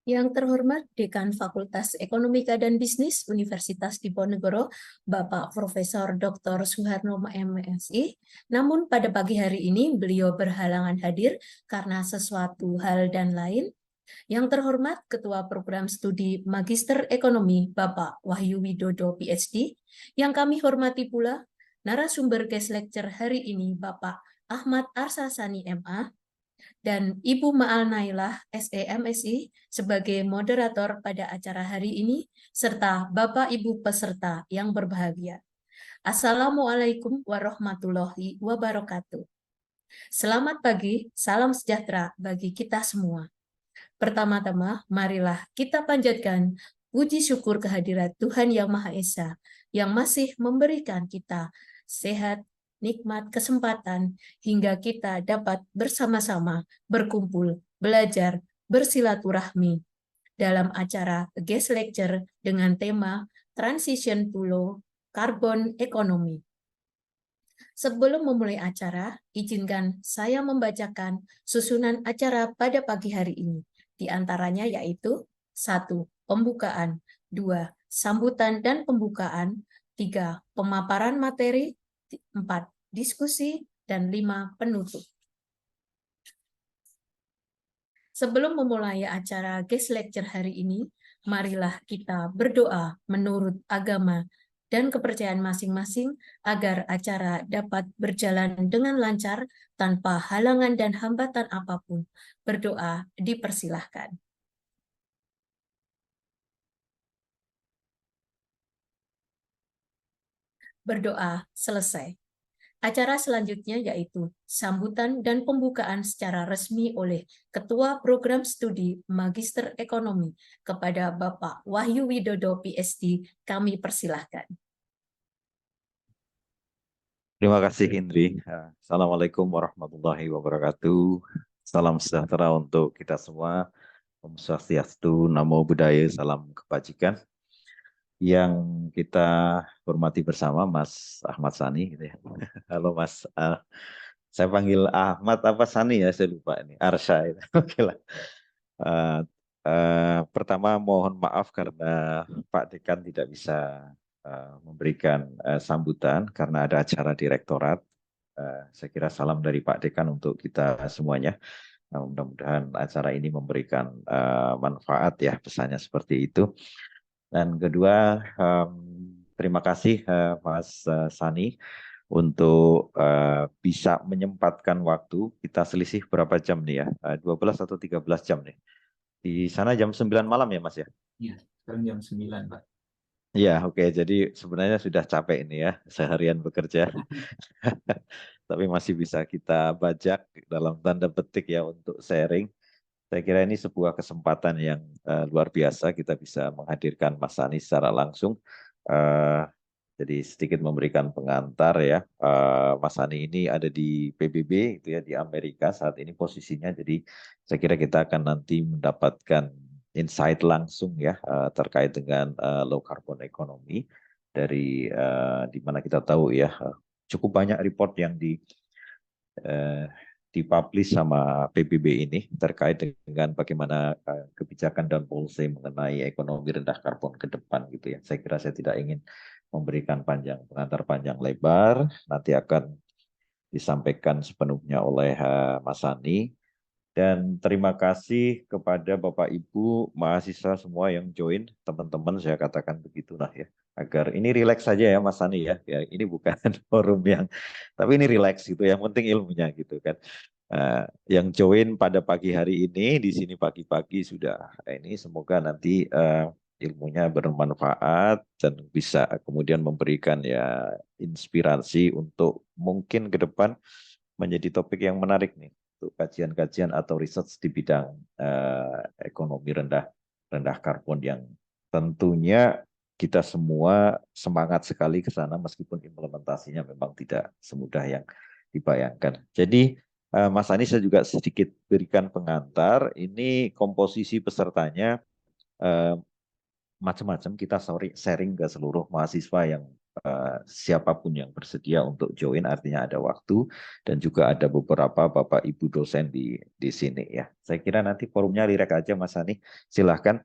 Yang terhormat Dekan Fakultas Ekonomika dan Bisnis Universitas Diponegoro, Bapak Profesor Dr. Suharno MSI. Namun pada pagi hari ini beliau berhalangan hadir karena sesuatu hal dan lain. Yang terhormat Ketua Program Studi Magister Ekonomi, Bapak Wahyu Widodo, PhD. Yang kami hormati pula narasumber guest lecture hari ini, Bapak Ahmad Arsasani, MA, dan Ibu Ma'al Nailah, SEMSI, sebagai moderator pada acara hari ini, serta Bapak Ibu peserta yang berbahagia. Assalamualaikum warahmatullahi wabarakatuh. Selamat pagi, salam sejahtera bagi kita semua. Pertama-tama, marilah kita panjatkan puji syukur kehadirat Tuhan Yang Maha Esa yang masih memberikan kita sehat, nikmat, kesempatan, hingga kita dapat bersama-sama berkumpul, belajar, bersilaturahmi dalam acara guest lecture dengan tema Transition to Low Carbon Economy. Sebelum memulai acara, izinkan saya membacakan susunan acara pada pagi hari ini. Di antaranya yaitu 1. Pembukaan, 2. Sambutan dan pembukaan, 3. Pemaparan materi, 4. Diskusi, dan 5. Penutup. Sebelum memulai acara guest lecture hari ini, marilah kita berdoa menurut agama dan kepercayaan masing-masing agar acara dapat berjalan dengan lancar tanpa halangan dan hambatan apapun. Berdoa dipersilahkan. Berdoa selesai. Acara selanjutnya yaitu sambutan dan pembukaan secara resmi oleh Ketua Program Studi Magister Ekonomi kepada Bapak Wahyu Widodo, PhD. Kami persilahkan. Terima kasih Indri. Assalamualaikum warahmatullahi wabarakatuh. Salam sejahtera untuk kita semua. Om Swastiastu, Namo Buddhaya, salam kebajikan. Yang kita hormati bersama Mas Ahmad Sani. Gitu ya. Halo Mas, saya panggil Ahmad apa Sani ya, saya lupa ini. Arsha. Oke lah. Pertama mohon maaf karena Pak Dekan tidak bisa memberikan sambutan karena ada acara direktorat. Saya kira salam dari Pak Dekan untuk kita semuanya. Mudah-mudahan acara ini memberikan manfaat ya, pesannya seperti itu. Dan kedua, terima kasih Mas Sani untuk bisa menyempatkan waktu. Kita selisih berapa jam nih ya? 12 atau 13 jam nih. Di sana jam 9 malam ya Mas ya? Iya, sekarang jam 9 Pak. Iya, oke. Jadi sebenarnya sudah capek ini ya, seharian bekerja. Tapi masih bisa kita bajak dalam tanda petik ya untuk sharing. Saya kira ini sebuah kesempatan yang luar biasa kita bisa menghadirkan Mas Ani secara langsung. Eh, jadi sedikit memberikan pengantar ya. Mas Ani ini ada di PBB itu ya di Amerika saat ini posisinya. Jadi saya kira kita akan nanti mendapatkan insight langsung ya terkait dengan low carbon economy dari di mana kita tahu ya cukup banyak report yang dipublish sama PBB ini terkait dengan bagaimana kebijakan dan policy mengenai ekonomi rendah karbon ke depan gitu ya. Saya kira saya tidak ingin memberikan pengantar panjang lebar, nanti akan disampaikan sepenuhnya oleh Mas Sani. Dan terima kasih kepada Bapak Ibu mahasiswa semua yang join, teman-teman saya katakan begitulah ya. Agar ini rileks saja ya Mas Sani ya. Ya ini bukan forum yang, tapi ini rileks gitu. Yang penting ilmunya gitu kan. Yang join pada pagi hari ini di sini pagi-pagi sudah ini semoga nanti ilmunya bermanfaat dan bisa kemudian memberikan ya inspirasi untuk mungkin ke depan menjadi topik yang menarik nih untuk kajian-kajian atau research di bidang ekonomi rendah karbon yang tentunya kita semua semangat sekali ke sana meskipun implementasinya memang tidak semudah yang dibayangkan. Jadi Mas Anies saya juga sedikit berikan pengantar. Ini komposisi pesertanya macam-macam kita sharing ke seluruh mahasiswa yang siapapun yang bersedia untuk join, artinya ada waktu, dan juga ada beberapa Bapak Ibu dosen di sini ya. Saya kira nanti forumnya lirik aja Mas Hani, silahkan.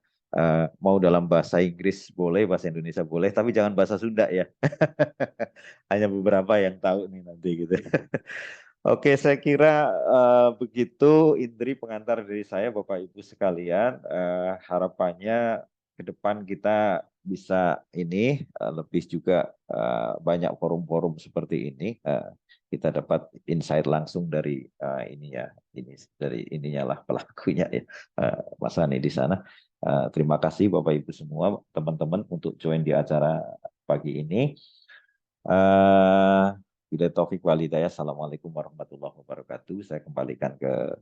Mau dalam bahasa Inggris boleh, bahasa Indonesia boleh, tapi jangan bahasa Sunda ya. Hanya beberapa yang tahu nih nanti gitu. Oke, saya kira begitu Indri pengantar dari saya, Bapak Ibu sekalian. Harapannya ke depan kita bisa ini lebih juga banyak forum-forum seperti ini. Kita dapat insight langsung dari ini ya, ini dari ininya lah pelakunya ya, Mas Hani di sana. Terima kasih Bapak Ibu semua, teman-teman untuk join di acara pagi ini. Bila taufik walhidayah, assalamualaikum warahmatullahi wabarakatuh. Saya kembalikan ke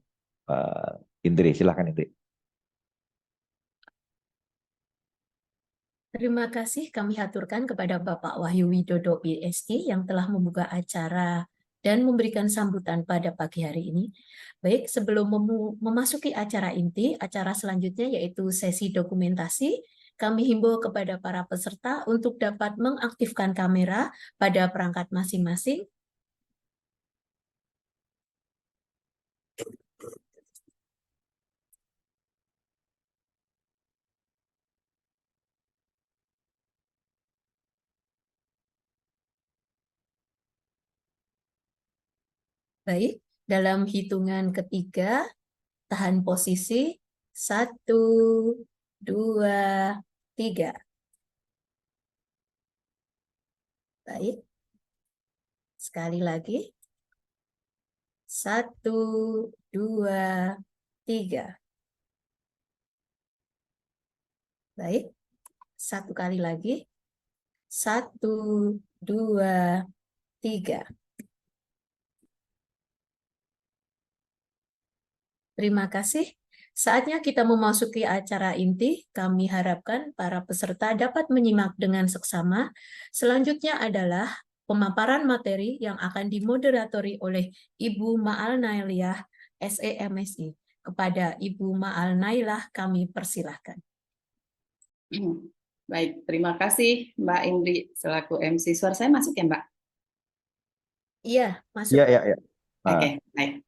Indri, silakan Indri. Terima kasih kami haturkan kepada Bapak Wahyu Widodo PhD yang telah membuka acara dan memberikan sambutan pada pagi hari ini. Baik, sebelum memasuki acara inti, acara selanjutnya yaitu sesi dokumentasi, kami himbau kepada para peserta untuk dapat mengaktifkan kamera pada perangkat masing-masing. Baik, dalam hitungan ketiga, tahan posisi 1, 2, 3. Baik, sekali lagi. 1, 2, 3. Baik, satu kali lagi. 1, 2, 3. Terima kasih. Saatnya kita memasuki acara inti. Kami harapkan para peserta dapat menyimak dengan seksama. Selanjutnya adalah pemaparan materi yang akan dimoderatori oleh Ibu Ma'al Nailiyah, SEMSI. Kepada Ibu Ma'al Nailah kami persilahkan. Baik, terima kasih Mbak Indri selaku MC. Suara saya masuk ya Mbak? Iya, masuk. Iya. Oke, baik.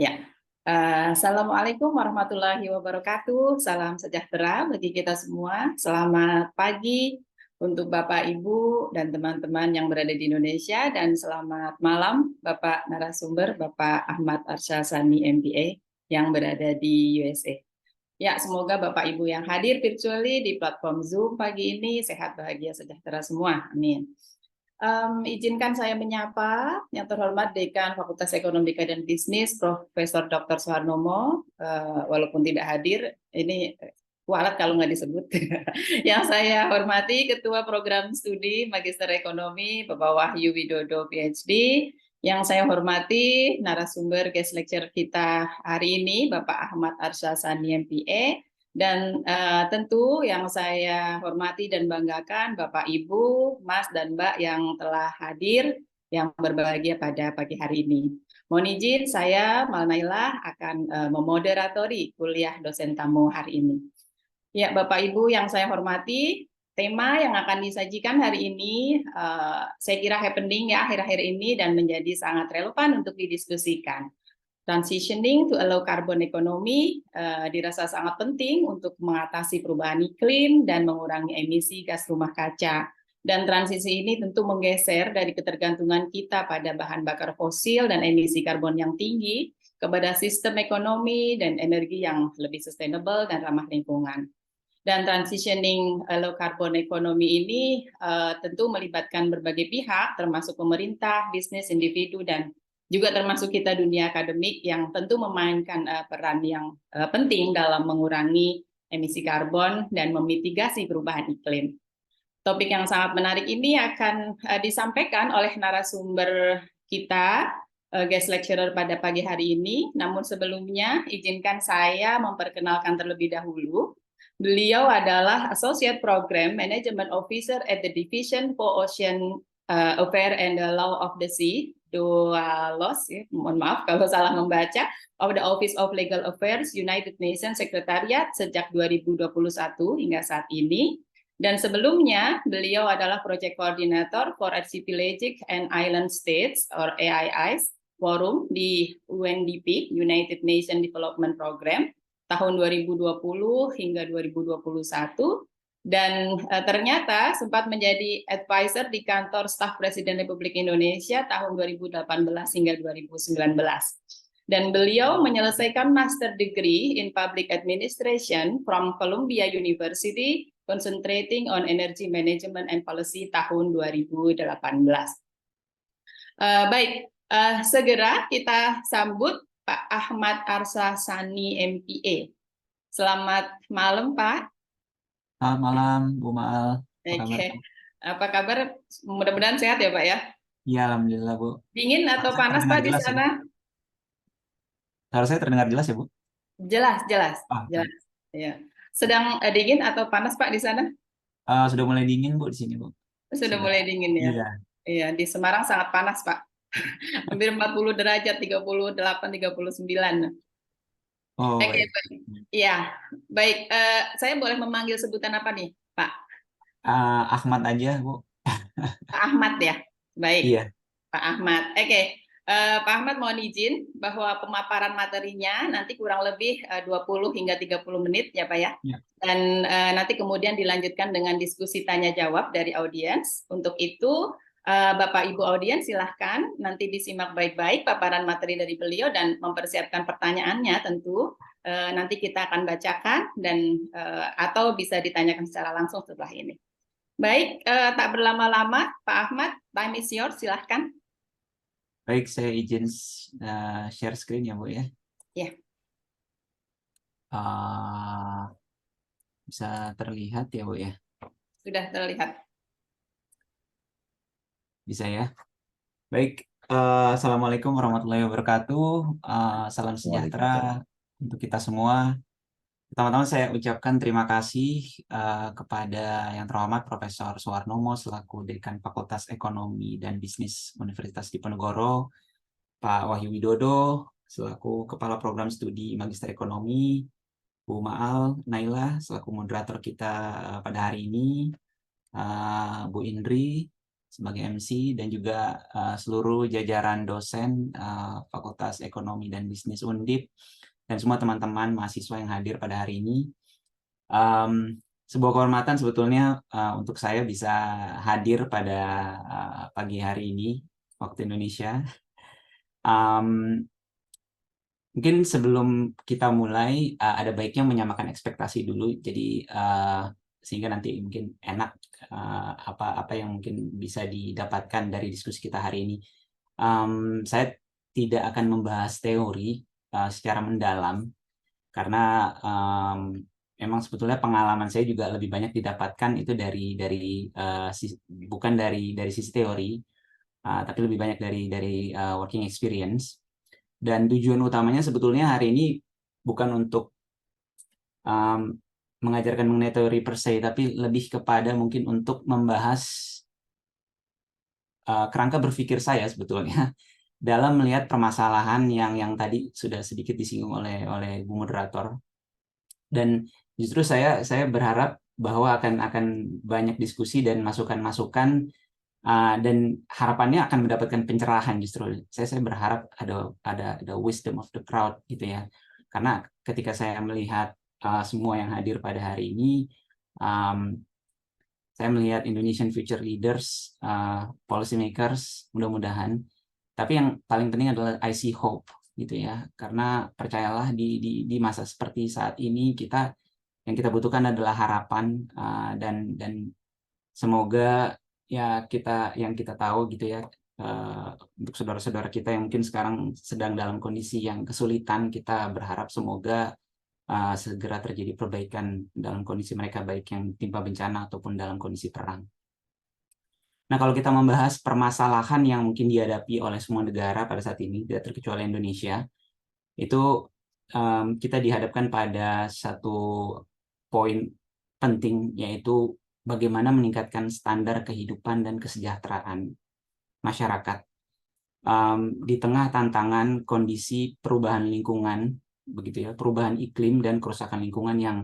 Ya. Assalamualaikum warahmatullahi wabarakatuh. Salam sejahtera bagi kita semua. Selamat pagi untuk Bapak, Ibu, dan teman-teman yang berada di Indonesia. Dan selamat malam Bapak narasumber, Bapak Ahmad Arsyad Sani, MBA, yang berada di USA. Ya, semoga Bapak Ibu yang hadir virtually di platform Zoom pagi ini sehat, bahagia, sejahtera semua. Amin. Izinkan saya menyapa yang terhormat Dekan Fakultas Ekonomi dan Bisnis, Profesor Dr. Suharnomo, walaupun tidak hadir, ini kualat kalau nggak disebut. Yang saya hormati Ketua Program Studi Magister Ekonomi, Bapak Wahyu Widodo PhD. Yang saya hormati narasumber guest lecture kita hari ini, Bapak Ahmad Arsyad Sani, MPA. Dan tentu yang saya hormati dan banggakan Bapak Ibu, Mas dan Mbak yang telah hadir, yang berbahagia pada pagi hari ini. Mohon izin saya Malnailah akan memoderatori kuliah dosen tamu hari ini. Ya Bapak Ibu yang saya hormati, tema yang akan disajikan hari ini saya kira happening ya akhir-akhir ini dan menjadi sangat relevan untuk didiskusikan. Transitioning to a low carbon economy dirasa sangat penting untuk mengatasi perubahan iklim dan mengurangi emisi gas rumah kaca. Dan transisi ini tentu menggeser dari ketergantungan kita pada bahan bakar fosil dan emisi karbon yang tinggi kepada sistem ekonomi dan energi yang lebih sustainable dan ramah lingkungan. Dan transitioning low carbon economy ini tentu melibatkan berbagai pihak, termasuk pemerintah, bisnis, individu, dan juga termasuk kita dunia akademik yang tentu memainkan peran yang penting dalam mengurangi emisi karbon dan memitigasi perubahan iklim. Topik yang sangat menarik ini akan disampaikan oleh narasumber kita, guest lecturer pada pagi hari ini. Namun sebelumnya izinkan saya memperkenalkan terlebih dahulu. Beliau adalah Associate Program Management Officer at the Division for Ocean Affairs and the Law of the Sea, DOALOS, ya, mohon maaf kalau salah membaca, of the Office of Legal Affairs United Nations Secretariat sejak 2021 hingga saat ini. Dan sebelumnya beliau adalah Project Coordinator for Archipelagic and Island States or AIIs Forum di UNDP, United Nations Development Program, tahun 2020 hingga 2021. Dan ternyata sempat menjadi advisor di kantor staf Presiden Republik Indonesia tahun 2018 hingga 2019. Dan beliau menyelesaikan master degree in public administration from Columbia University, concentrating on energy management and policy tahun 2018. Baik, segera kita sambut Pak Ahmad Arsasani MPA. Selamat malam, Pak. Selamat malam, Bu Maal. Oke, apa kabar? Mudah-mudahan sehat ya, Pak ya. Iya, alhamdulillah, Bu. Dingin atau Saya panas, terdengar Pak, di jelas, ya, Bu? sana? Suara saya terdengar jelas ya, Bu? Jelas, jelas, Ah, jelas. Ya. Sedang dingin atau panas, Pak, di sana? sudah mulai dingin, Bu, di sini, Bu. Sudah mulai dingin ya. Iya. Iya, di Semarang sangat panas, Pak. Hampir 40 derajat, 38, 39. Oh, Oke, baik. baik. Iya, baik. Saya boleh memanggil sebutan apa nih, Pak? Ahmad aja, Bu. Pak Ahmad ya? Baik, Iya. Pak Ahmad. Oke, Pak Ahmad mohon izin bahwa pemaparan materinya nanti kurang lebih 20 hingga 30 menit ya, Pak ya. Ya. Dan nanti kemudian dilanjutkan dengan diskusi tanya-jawab dari audiens. Untuk itu, Bapak Ibu audiens silahkan nanti disimak baik-baik paparan materi dari beliau dan mempersiapkan pertanyaannya tentu. Nanti kita akan bacakan dan atau bisa ditanyakan secara langsung setelah ini. Baik, tak berlama-lama, Pak Ahmad, time is yours, silahkan. Baik, saya izin share screen ya, Bu ya. Ya. Bisa terlihat ya, Bu ya. Sudah terlihat. Bisa ya. Baik, Assalamualaikum warahmatullahi wabarakatuh. Salam sejahtera untuk kita semua. Pertama-tama saya ucapkan terima kasih kepada yang terhormat Profesor Suharnomo selaku Dekan Fakultas Ekonomi dan Bisnis Universitas Diponegoro, Pak Wahyu Widodo selaku Kepala Program Studi Magister Ekonomi, Bu Maal Naila selaku moderator kita pada hari ini, Bu Indri sebagai MC, dan juga seluruh jajaran dosen Fakultas Ekonomi dan Bisnis Undip, dan semua teman-teman mahasiswa yang hadir pada hari ini. Sebuah kehormatan sebetulnya untuk saya bisa hadir pada pagi hari ini, waktu Indonesia. Mungkin sebelum kita mulai, ada baiknya menyamakan ekspektasi dulu, jadi sehingga nanti mungkin enak apa yang mungkin bisa didapatkan dari diskusi kita hari ini. Saya tidak akan membahas teori secara mendalam karena memang sebetulnya pengalaman saya juga lebih banyak didapatkan itu bukan dari sisi teori, tapi lebih banyak dari working experience. Dan tujuan utamanya sebetulnya hari ini bukan untuk mengajarkan mengenai teori per se, tapi lebih kepada mungkin untuk membahas kerangka berpikir saya sebetulnya dalam melihat permasalahan yang tadi sudah sedikit disinggung oleh Bu Moderator. Dan justru saya berharap bahwa akan banyak diskusi dan masukan-masukan, dan harapannya akan mendapatkan pencerahan. Justru saya berharap ada wisdom of the crowd gitu ya, karena ketika saya melihat semua yang hadir pada hari ini, saya melihat Indonesian future leaders, policy makers, mudah-mudahan. Tapi yang paling penting adalah I see hope gitu ya, karena percayalah di masa seperti saat ini yang kita butuhkan adalah harapan, dan semoga ya yang kita tahu gitu ya, untuk saudara-saudara kita yang mungkin sekarang sedang dalam kondisi yang kesulitan, kita berharap semoga segera terjadi perbaikan dalam kondisi mereka, baik yang timpa bencana ataupun dalam kondisi perang. Nah, kalau kita membahas permasalahan yang mungkin dihadapi oleh semua negara pada saat ini, tidak terkecuali Indonesia, itu kita dihadapkan pada satu poin penting, yaitu bagaimana meningkatkan standar kehidupan dan kesejahteraan masyarakat di tengah tantangan kondisi perubahan lingkungan, begitu ya, perubahan iklim dan kerusakan lingkungan yang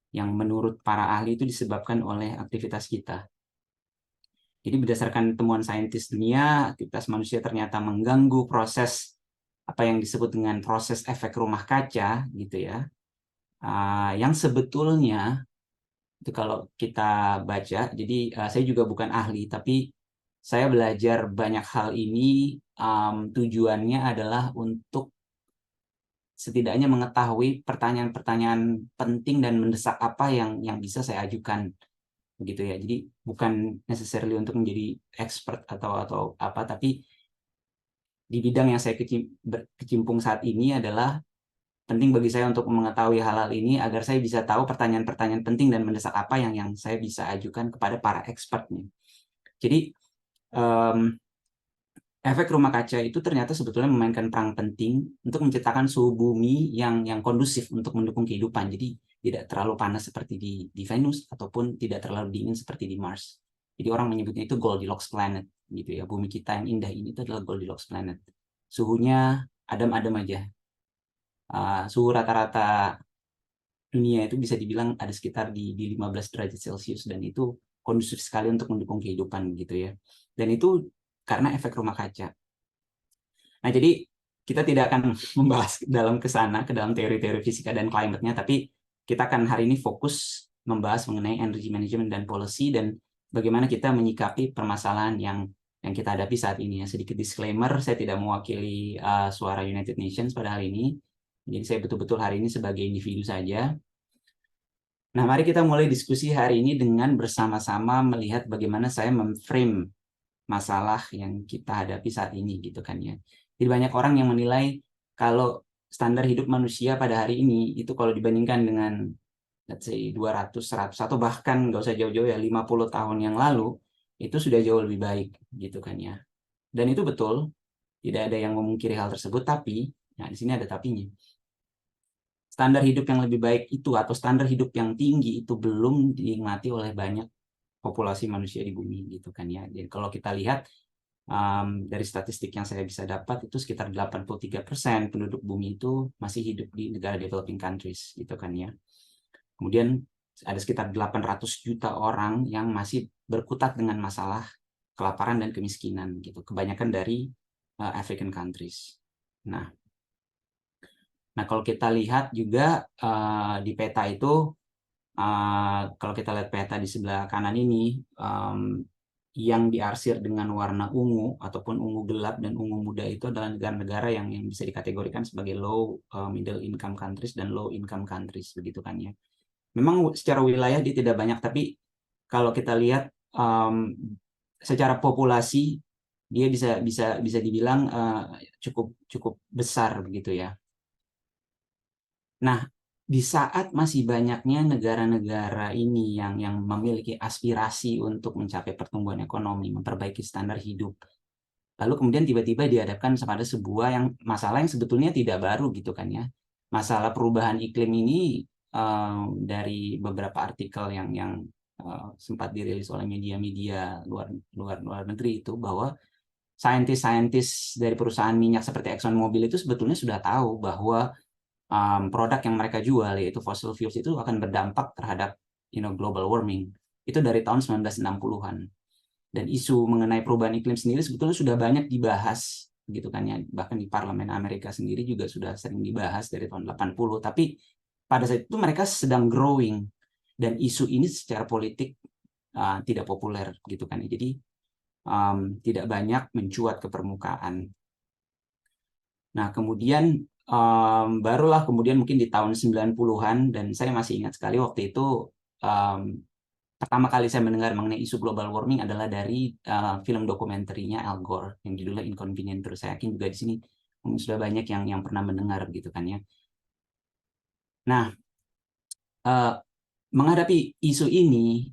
yang menurut para ahli itu disebabkan oleh aktivitas kita. Jadi berdasarkan temuan saintis dunia, aktivitas manusia ternyata mengganggu proses apa yang disebut dengan proses efek rumah kaca, gitu ya. Yang sebetulnya itu kalau kita baca, jadi saya juga bukan ahli, tapi saya belajar banyak hal ini, tujuannya adalah untuk setidaknya mengetahui pertanyaan-pertanyaan penting dan mendesak apa yang bisa saya ajukan, begitu ya. Jadi bukan necessarily untuk menjadi expert atau apa, tapi di bidang yang saya kecimpung saat ini adalah penting bagi saya untuk mengetahui hal-hal ini agar saya bisa tahu pertanyaan-pertanyaan penting dan mendesak apa yang saya bisa ajukan kepada para expertnya. Jadi efek rumah kaca itu ternyata sebetulnya memainkan peran penting untuk menciptakan suhu bumi yang kondusif untuk mendukung kehidupan. Jadi tidak terlalu panas seperti di Venus ataupun tidak terlalu dingin seperti di Mars. Jadi orang menyebutnya itu Goldilocks planet, gitu ya. Bumi kita yang indah ini itu adalah Goldilocks planet. Suhunya adem-adem aja. Suhu rata-rata dunia itu bisa dibilang ada sekitar di 15 derajat Celcius, dan itu kondusif sekali untuk mendukung kehidupan, gitu ya. Dan itu karena efek rumah kaca. Nah, jadi kita tidak akan membahas ke dalam teori-teori fisika dan climate-nya, tapi kita akan hari ini fokus membahas mengenai energy management dan policy dan bagaimana kita menyikapi permasalahan yang kita hadapi saat ini. Sedikit disclaimer, saya tidak mewakili suara United Nations pada hari ini. Jadi saya betul-betul hari ini sebagai individu saja. Nah, mari kita mulai diskusi hari ini dengan bersama-sama melihat bagaimana saya memframe masalah yang kita hadapi saat ini, gitu kan ya. Jadi banyak orang yang menilai kalau standar hidup manusia pada hari ini itu kalau dibandingkan dengan let's say 200, 100 atau bahkan nggak usah jauh-jauh ya 50 tahun yang lalu itu sudah jauh lebih baik, gitu kan ya. Dan itu betul, tidak ada yang memungkiri hal tersebut, tapi nah di sini ada tapinya. Standar hidup yang lebih baik itu atau standar hidup yang tinggi itu belum dinikmati oleh banyak populasi manusia di bumi, gitu kan ya. Jadi kalau kita lihat dari statistik yang saya bisa dapat itu sekitar 83% penduduk bumi itu masih hidup di negara developing countries, gitu kan ya. Kemudian ada sekitar 800 juta orang yang masih berkutat dengan masalah kelaparan dan kemiskinan, gitu. Kebanyakan dari African countries. Nah, kalau kita lihat juga di peta itu, kalau kita lihat peta di sebelah kanan ini, yang diarsir dengan warna ungu ataupun ungu gelap dan ungu muda itu adalah negara-negara yang bisa dikategorikan sebagai low middle income countries dan low income countries, begitu kan ya. Memang secara wilayah dia tidak banyak, tapi kalau kita lihat secara populasi dia bisa dibilang cukup besar, begitu ya. Nah, di saat masih banyaknya negara-negara ini yang memiliki aspirasi untuk mencapai pertumbuhan ekonomi, memperbaiki standar hidup, lalu kemudian tiba-tiba dihadapkan pada sebuah masalah yang sebetulnya tidak baru, gitu kan ya. Masalah perubahan iklim ini dari beberapa artikel yang sempat dirilis oleh media-media luar negeri itu, bahwa saintis-saintis dari perusahaan minyak seperti ExxonMobil itu sebetulnya sudah tahu bahwa produk yang mereka jual, yaitu fossil fuels, itu akan berdampak terhadap global warming. Itu dari tahun 1960-an. Dan isu mengenai perubahan iklim sendiri sebetulnya sudah banyak dibahas, gitu kan ya. Bahkan di parlemen Amerika sendiri juga sudah sering dibahas dari tahun 80. Tapi pada saat itu mereka sedang growing. Dan isu ini secara politik tidak populer, gitu kan ya. Jadi tidak banyak mencuat ke permukaan. Nah, kemudian barulah kemudian mungkin di tahun 90-an, dan saya masih ingat sekali waktu itu pertama kali saya mendengar mengenai isu global warming adalah dari film dokumenterinya Al Gore yang judulnya Inconvenient Truth. Saya yakin juga di sini mungkin sudah banyak yang pernah mendengar, gitu kan ya. Nah, menghadapi isu ini,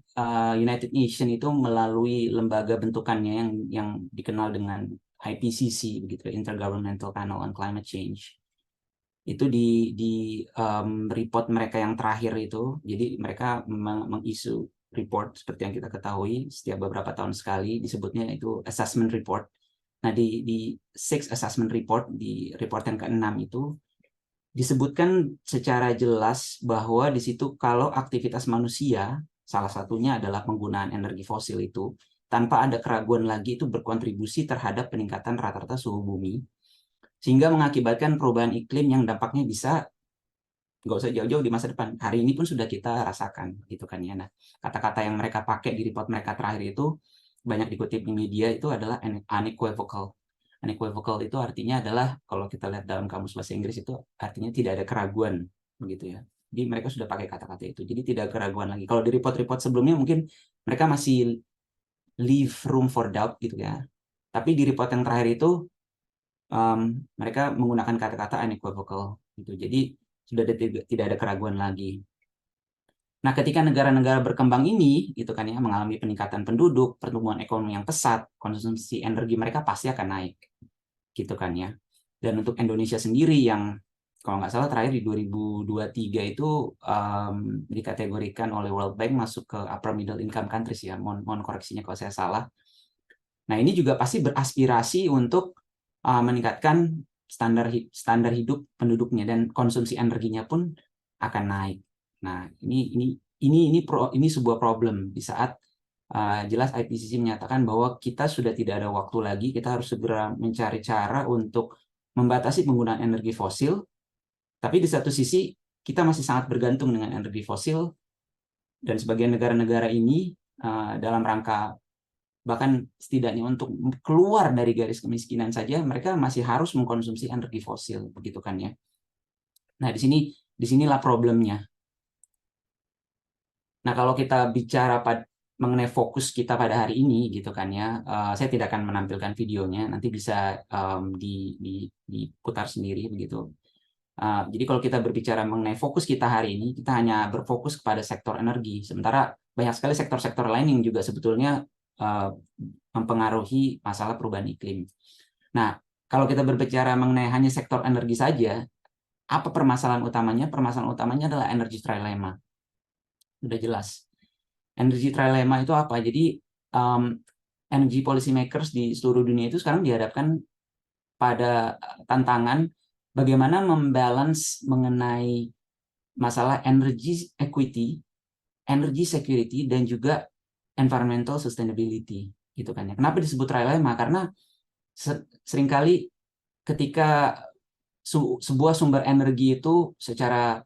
United Nations itu melalui lembaga bentukannya yang dikenal dengan IPCC, begitu, Intergovernmental Panel on Climate Change. Itu di report mereka yang terakhir itu, jadi mereka mengisu report seperti yang kita ketahui setiap beberapa tahun sekali, disebutnya itu assessment report. Nah, di sixth assessment report, di report yang ke-6 itu, disebutkan secara jelas bahwa di situ kalau aktivitas manusia, salah satunya adalah penggunaan energi fosil itu, tanpa ada keraguan lagi itu berkontribusi terhadap peningkatan rata-rata suhu bumi, sehingga mengakibatkan perubahan iklim yang dampaknya bisa nggak usah jauh-jauh di masa depan. Hari ini pun sudah kita rasakan, gitu kan ya. Nah, kata-kata yang mereka pakai di report mereka terakhir itu banyak dikutip di media itu adalah unequivocal. Unequivocal itu artinya adalah kalau kita lihat dalam kamus bahasa Inggris itu artinya tidak ada keraguan, begitu ya. Jadi mereka sudah pakai kata-kata itu. Jadi tidak ada keraguan lagi. Kalau di report-report sebelumnya mungkin mereka masih leave room for doubt gitu ya. Tapi di report yang terakhir itu mereka menggunakan kata-kata unequivocal gitu. Jadi sudah tidak ada keraguan lagi. Nah, ketika negara-negara berkembang ini gitu kan ya mengalami peningkatan penduduk, pertumbuhan ekonomi yang pesat, konsumsi energi mereka pasti akan naik. Gitu kan ya. Dan untuk Indonesia sendiri yang kalau nggak salah terakhir di 2023 itu dikategorikan oleh World Bank masuk ke upper middle income countries ya. Mohon koreksinya kalau saya salah. Nah, ini juga pasti beraspirasi untuk meningkatkan standar hidup penduduknya dan konsumsi energinya pun akan naik. Nah, ini sebuah problem di saat jelas IPCC menyatakan bahwa kita sudah tidak ada waktu lagi, kita harus segera mencari cara untuk membatasi penggunaan energi fosil. Tapi di satu sisi kita masih sangat bergantung dengan energi fosil dan sebagian negara-negara ini dalam rangka bahkan setidaknya untuk keluar dari garis kemiskinan saja mereka masih harus mengkonsumsi energi fosil, begitu kan ya. Nah, disinilah problemnya. Nah, kalau kita bicara mengenai fokus kita pada hari ini, gitu kan ya, saya tidak akan menampilkan videonya, nanti bisa diputar sendiri begitu. Jadi kalau kita berbicara mengenai fokus kita hari ini, kita hanya berfokus kepada sektor energi, sementara banyak sekali sektor-sektor lain yang juga sebetulnya mempengaruhi masalah perubahan iklim. Nah, kalau kita berbicara mengenai hanya sektor energi saja, apa permasalahan utamanya? Permasalahan utamanya adalah energy trilemma. Sudah jelas. Energy trilemma itu apa? Jadi, energy policy makers di seluruh dunia itu sekarang dihadapkan pada tantangan bagaimana membalance mengenai masalah energy equity, energy security, dan juga environmental sustainability, gitu kan ya. Kenapa disebut trilemma? Karena seringkali ketika sebuah sumber energi itu secara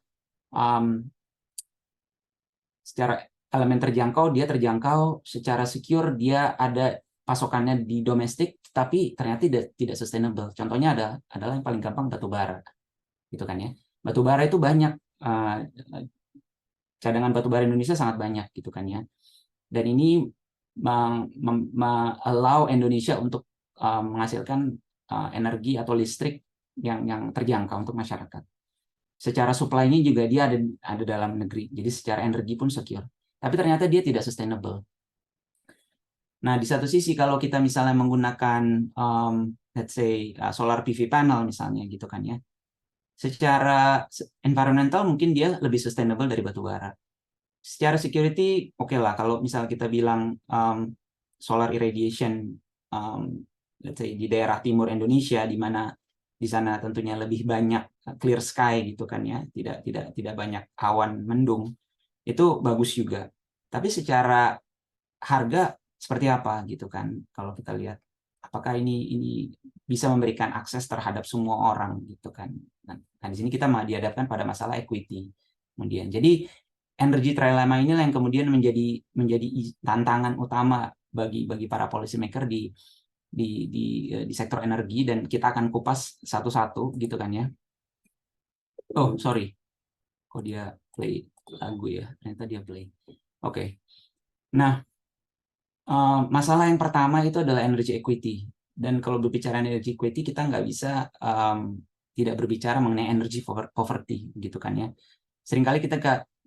elemen terjangkau, dia terjangkau secara secure, dia ada pasokannya di domestik, tapi ternyata tidak sustainable. Contohnya adalah yang paling gampang batu bara, gitu kan ya. Batu bara itu banyak, cadangan batu bara Indonesia sangat banyak, gitu kan ya. Dan ini allow Indonesia untuk menghasilkan energi atau listrik yang terjangkau untuk masyarakat. Secara supply-nya juga dia ada dalam negeri, jadi secara energi pun secure. Tapi ternyata dia tidak sustainable. Nah, di satu sisi kalau kita misalnya menggunakan let's say solar PV panel misalnya gitu kan ya, secara environmental mungkin dia lebih sustainable dari batu bara. Secara security, oke lah, kalau misalnya kita bilang solar irradiation, let's say di daerah timur Indonesia, di mana di sana tentunya lebih banyak clear sky gitu kan ya, tidak banyak awan mendung, itu bagus juga. Tapi secara harga seperti apa gitu kan, kalau kita lihat, apakah ini bisa memberikan akses terhadap semua orang gitu kan. Nah, di sini kita dihadapkan pada masalah equity. Kemudian, jadi energy trilemma inilah yang kemudian menjadi tantangan utama bagi para policy maker di sektor energi, dan kita akan kupas satu-satu gitu kan ya. Oh, sorry. Kok dia play lagu ya? Ternyata dia play. Oke. Nah, masalah yang pertama itu adalah energy equity. Dan kalau berbicara energy equity, kita nggak bisa tidak berbicara mengenai energy poverty gitu kan ya. Seringkali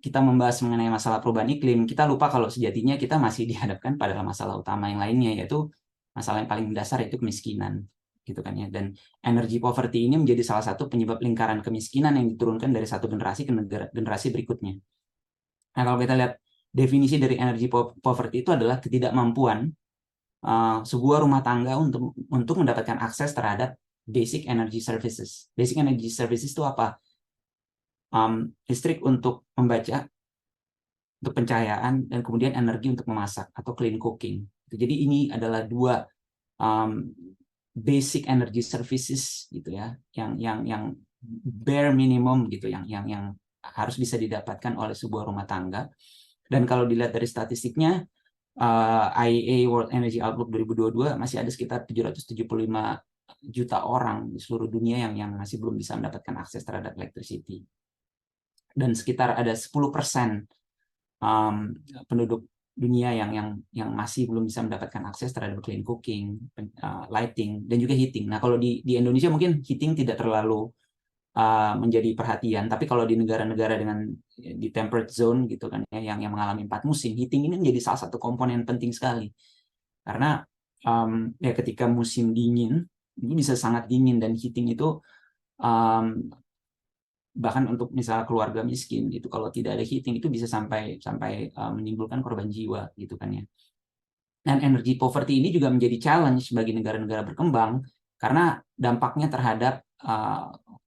kita membahas mengenai masalah perubahan iklim, kita lupa kalau sejatinya kita masih dihadapkan pada masalah utama yang lainnya, yaitu masalah yang paling mendasar, yaitu kemiskinan, gitu kan ya. Dan energy poverty ini menjadi salah satu penyebab lingkaran kemiskinan yang diturunkan dari satu generasi ke generasi berikutnya. Nah, kalau kita lihat definisi dari energy poverty itu adalah ketidakmampuan sebuah rumah tangga untuk mendapatkan akses terhadap basic energy services. Basic energy services itu apa? listrik untuk membaca, untuk pencahayaan, dan kemudian energi untuk memasak atau clean cooking. Jadi ini adalah dua basic energy services gitu ya, yang bare minimum gitu, yang harus bisa didapatkan oleh sebuah rumah tangga. Dan kalau dilihat dari statistiknya, IEA World Energy Outlook 2022 masih ada sekitar 775 juta orang di seluruh dunia yang masih belum bisa mendapatkan akses terhadap electricity. Dan sekitar ada 10% penduduk dunia yang masih belum bisa mendapatkan akses terhadap clean cooking, lighting, dan juga heating. Nah, kalau di Indonesia mungkin heating tidak terlalu menjadi perhatian, tapi kalau di negara-negara dengan di temperate zone gitu kan ya, yang mengalami 4 musim, heating ini menjadi salah satu komponen penting sekali. Karena ya ketika musim dingin, ini bisa sangat dingin, dan heating itu bahkan untuk misalnya keluarga miskin itu kalau tidak ada heating itu bisa sampai menimbulkan korban jiwa gitu kan ya. Dan energy poverty ini juga menjadi challenge bagi negara-negara berkembang karena dampaknya terhadap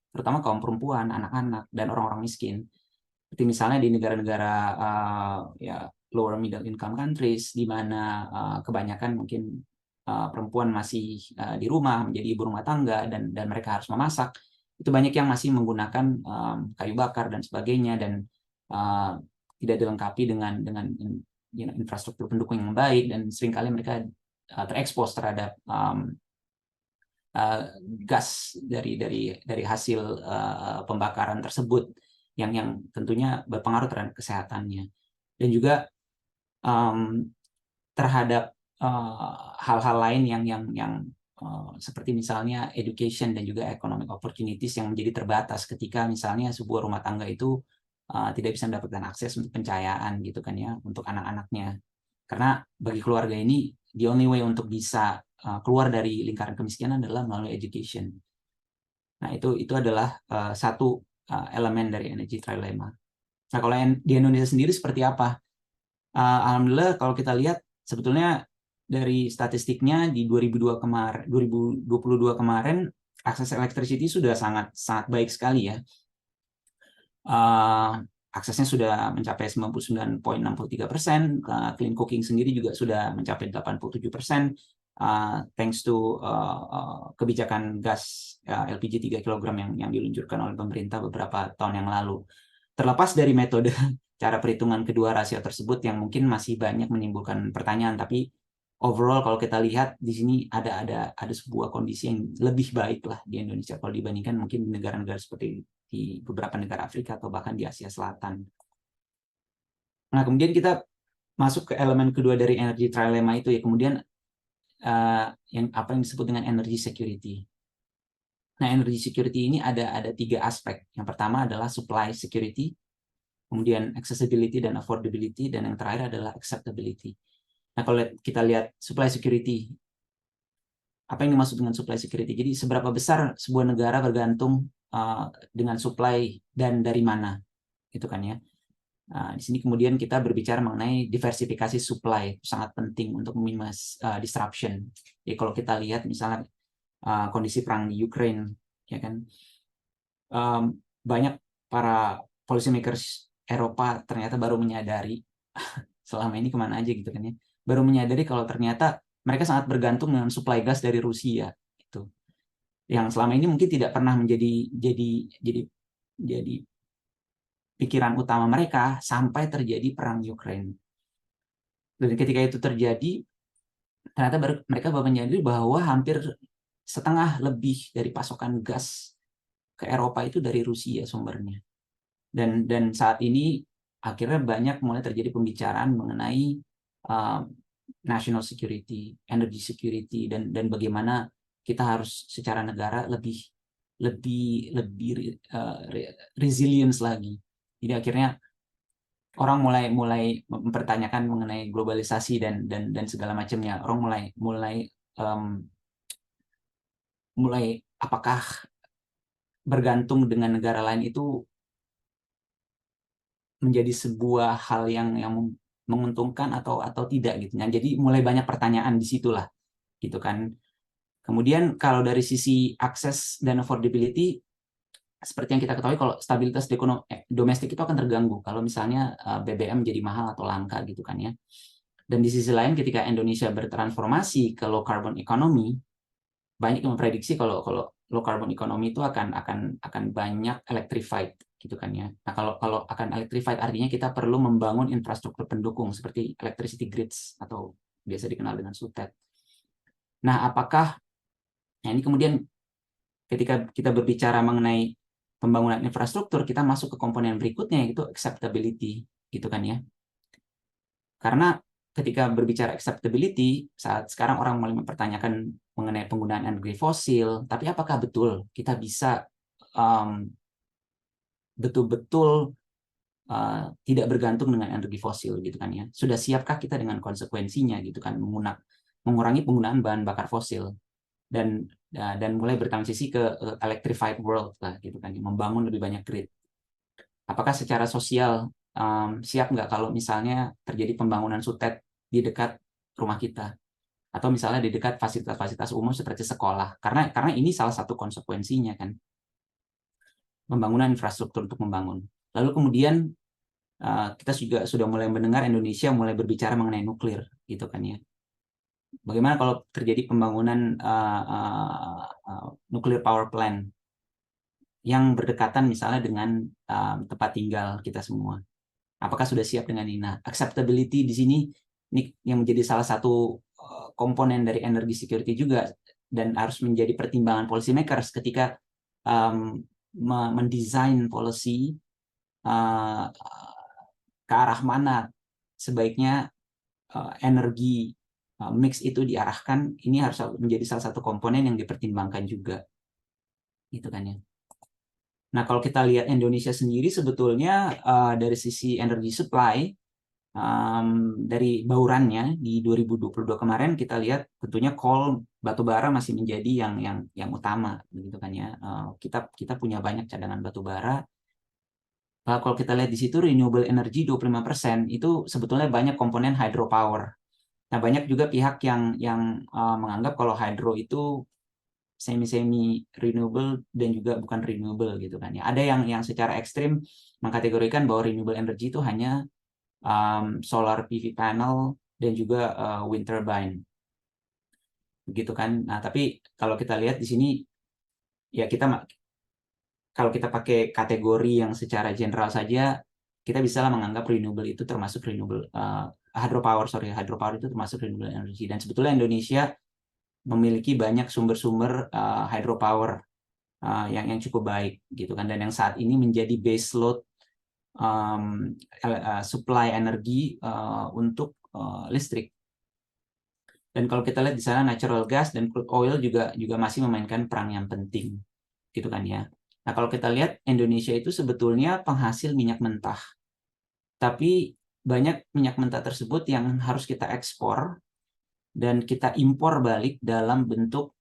terutama kaum perempuan, anak-anak, dan orang-orang miskin. Seperti misalnya di negara-negara ya lower middle income countries di mana kebanyakan mungkin perempuan masih di rumah menjadi ibu rumah tangga dan mereka harus memasak. Itu banyak yang masih menggunakan kayu bakar dan sebagainya, dan tidak dilengkapi dengan infrastruktur pendukung yang baik, dan seringkali mereka terekspos terhadap gas dari hasil pembakaran tersebut yang tentunya berpengaruh terhadap kesehatannya, dan juga terhadap hal-hal lain yang seperti misalnya education dan juga economic opportunities yang menjadi terbatas ketika misalnya sebuah rumah tangga itu tidak bisa mendapatkan akses untuk pencahayaan gitu kan ya untuk anak-anaknya. Karena bagi keluarga ini the only way untuk bisa keluar dari lingkaran kemiskinan adalah melalui education. Nah, itu adalah satu elemen dari energy trilemma. Nah, kalau di Indonesia sendiri seperti apa? Alhamdulillah kalau kita lihat sebetulnya dari statistiknya di 2022 kemarin akses electricity sudah sangat baik sekali ya. Aksesnya sudah mencapai 99,63%, clean cooking sendiri juga sudah mencapai 87%, thanks to kebijakan gas LPG 3 kg yang diluncurkan oleh pemerintah beberapa tahun yang lalu. Terlepas dari metode cara perhitungan kedua rasio tersebut yang mungkin masih banyak menimbulkan pertanyaan, tapi overall kalau kita lihat di sini ada sebuah kondisi yang lebih baik lah di Indonesia kalau dibandingkan mungkin negara-negara seperti di beberapa negara Afrika atau bahkan di Asia Selatan. Nah, kemudian kita masuk ke elemen kedua dari energy trilemma itu ya, kemudian yang disebut dengan energy security. Nah, energy security ini ada 3 aspek. Yang pertama adalah supply security, kemudian accessibility dan affordability, dan yang terakhir adalah acceptability. Nah, kalau kita lihat supply security, apa yang dimaksud dengan supply security? Jadi seberapa besar sebuah negara bergantung dengan supply dan dari mana, gitu kan ya. Di sini kemudian kita berbicara mengenai diversifikasi supply, sangat penting untuk meminimasi disruption. Jadi kalau kita lihat misalnya kondisi perang di Ukraine, ya kan, banyak para policymakers Eropa ternyata baru menyadari selama ini kemana aja gitu kan ya, baru menyadari kalau ternyata mereka sangat bergantung dengan supply gas dari Rusia itu, yang selama ini mungkin tidak pernah menjadi pikiran utama mereka sampai terjadi perang Ukraine. Dan ketika itu terjadi, ternyata mereka baru menyadari bahwa hampir setengah lebih dari pasokan gas ke Eropa itu dari Rusia sumbernya. Dan saat ini akhirnya banyak mulai terjadi pembicaraan mengenai national security, energy security, dan bagaimana kita harus secara negara lebih resilience lagi. Jadi akhirnya orang mulai mempertanyakan mengenai globalisasi dan segala macamnya. Orang mulai apakah bergantung dengan negara lain itu menjadi sebuah hal yang menguntungkan atau tidak gitu. Nah, jadi mulai banyak pertanyaan di situlah gitu kan. Kemudian kalau dari sisi akses dan affordability, seperti yang kita ketahui kalau stabilitas domestik itu akan terganggu kalau misalnya BBM jadi mahal atau langka gitu kan ya. Dan di sisi lain ketika Indonesia bertransformasi ke low carbon economy, banyak yang memprediksi kalau low carbon economy itu akan banyak electrified gitu kan ya. Nah, kalau akan electrified artinya kita perlu membangun infrastruktur pendukung seperti electricity grids atau biasa dikenal dengan SUTED. Nah, ini kemudian ketika kita berbicara mengenai pembangunan infrastruktur, kita masuk ke komponen berikutnya yaitu acceptability gitu kan ya. Karena ketika berbicara acceptability, saat sekarang orang mulai mempertanyakan mengenai penggunaan energi fosil, tapi apakah betul kita bisa betul-betul tidak bergantung dengan energi fosil gitu kan ya? Sudah siapkah kita dengan konsekuensinya gitu kan, mengurangi penggunaan bahan bakar fosil dan mulai bertransisi ke electrified world lah gitu kan, membangun lebih banyak grid. Apakah secara sosial siap nggak kalau misalnya terjadi pembangunan SUTED di dekat rumah kita atau misalnya di dekat fasilitas-fasilitas umum seperti sekolah, karena ini salah satu konsekuensinya kan, pembangunan infrastruktur untuk membangun. Lalu kemudian kita juga sudah mulai mendengar Indonesia mulai berbicara mengenai nuklir gitu kan ya. Bagaimana kalau terjadi pembangunan nuklir power plant yang berdekatan misalnya dengan tempat tinggal kita semua? Apakah sudah siap dengan ini? Nah, acceptability di sini ini yang menjadi salah satu komponen dari energy security juga dan harus menjadi pertimbangan policy makers ketika mendesain policy ke arah mana sebaiknya energi mix itu diarahkan. Ini harus menjadi salah satu komponen yang dipertimbangkan juga, gitu kan ya. Nah, kalau kita lihat Indonesia sendiri sebetulnya dari sisi energy supply, dari baurannya di 2022 kemarin kita lihat tentunya coal batubara masih menjadi yang utama, begitu kan ya. Kita punya banyak cadangan batubara. Kalau kita lihat di situ renewable energy 25% itu sebetulnya banyak komponen hydropower. Nah, banyak juga pihak yang menganggap kalau hydro itu semi renewable dan juga bukan renewable gitu kan ya. Ada yang secara ekstrim mengkategorikan bahwa renewable energy itu hanya solar PV panel dan juga wind turbine. Begitu kan. Nah, tapi kalau kita lihat di sini ya kalau kita pakai kategori yang secara general saja kita bisa lah menganggap renewable itu termasuk renewable hydropower itu termasuk renewable energy, dan sebetulnya Indonesia memiliki banyak sumber-sumber hydropower yang cukup baik gitu kan, dan yang saat ini menjadi base load supply energi untuk listrik. Dan kalau kita lihat di sana natural gas dan crude oil juga masih memainkan peran yang penting gitu kan ya. Nah, kalau kita lihat Indonesia itu sebetulnya penghasil minyak mentah, tapi banyak minyak mentah tersebut yang harus kita ekspor dan kita impor balik dalam bentuk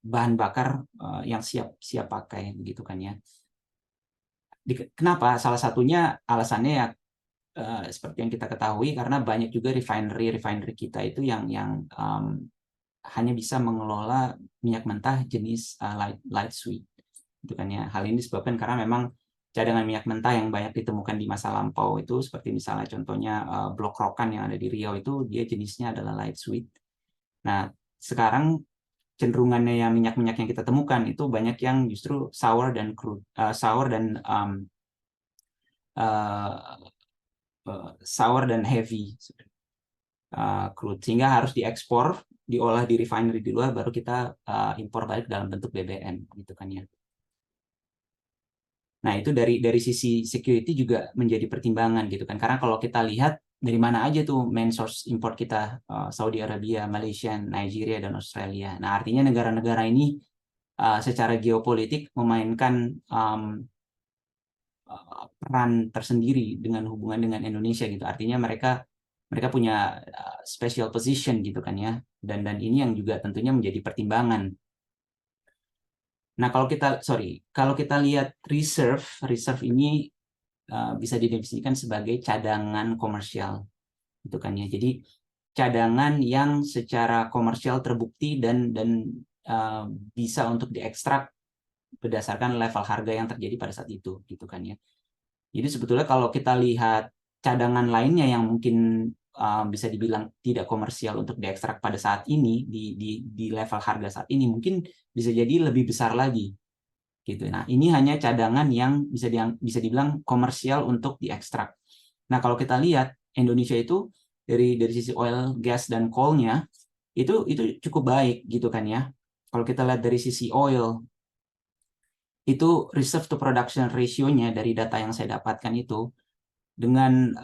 bahan bakar yang siap pakai, begitu kan ya. Kenapa? Salah satunya alasannya ya seperti yang kita ketahui karena banyak juga refinery kita itu yang hanya bisa mengelola minyak mentah jenis light sweet, gitu kan ya. Hal ini disebabkan karena memang cadangan minyak mentah yang banyak ditemukan di masa lampau itu seperti misalnya contohnya Blok Rokan yang ada di Riau itu dia jenisnya adalah light sweet. Nah, sekarang cenderungannya yang minyak-minyak yang kita temukan itu banyak yang justru sour dan crude, sour dan heavy crude, sehingga harus diekspor, diolah di refinery di luar, baru kita impor balik dalam bentuk BBM, gitu kan ya. Nah, itu dari sisi security juga menjadi pertimbangan gitu kan. Karena kalau kita lihat dari mana aja tuh main source import kita, Saudi Arabia, Malaysia, Nigeria, dan Australia. Nah, artinya negara-negara ini secara geopolitik memainkan peran tersendiri dengan hubungan dengan Indonesia gitu. Artinya mereka punya special position gitu kan ya. Dan ini yang juga tentunya menjadi pertimbangan. Nah, kalau kita lihat reserve ini bisa didefinisikan sebagai cadangan komersial, gitu kan ya. Jadi cadangan yang secara komersial terbukti dan bisa untuk diekstrak berdasarkan level harga yang terjadi pada saat itu, gitu kan ya. Jadi sebetulnya kalau kita lihat cadangan lainnya yang mungkin bisa dibilang tidak komersial untuk diekstrak pada saat ini di level harga saat ini, mungkin bisa jadi lebih besar lagi, gitu. Nah, ini hanya cadangan yang bisa dibilang komersial untuk diekstrak. Nah, kalau kita lihat Indonesia itu dari sisi oil, gas, dan coal-nya itu cukup baik, gitu kan ya. Kalau kita lihat dari sisi oil, itu reserve to production ratio-nya dari data yang saya dapatkan itu dengan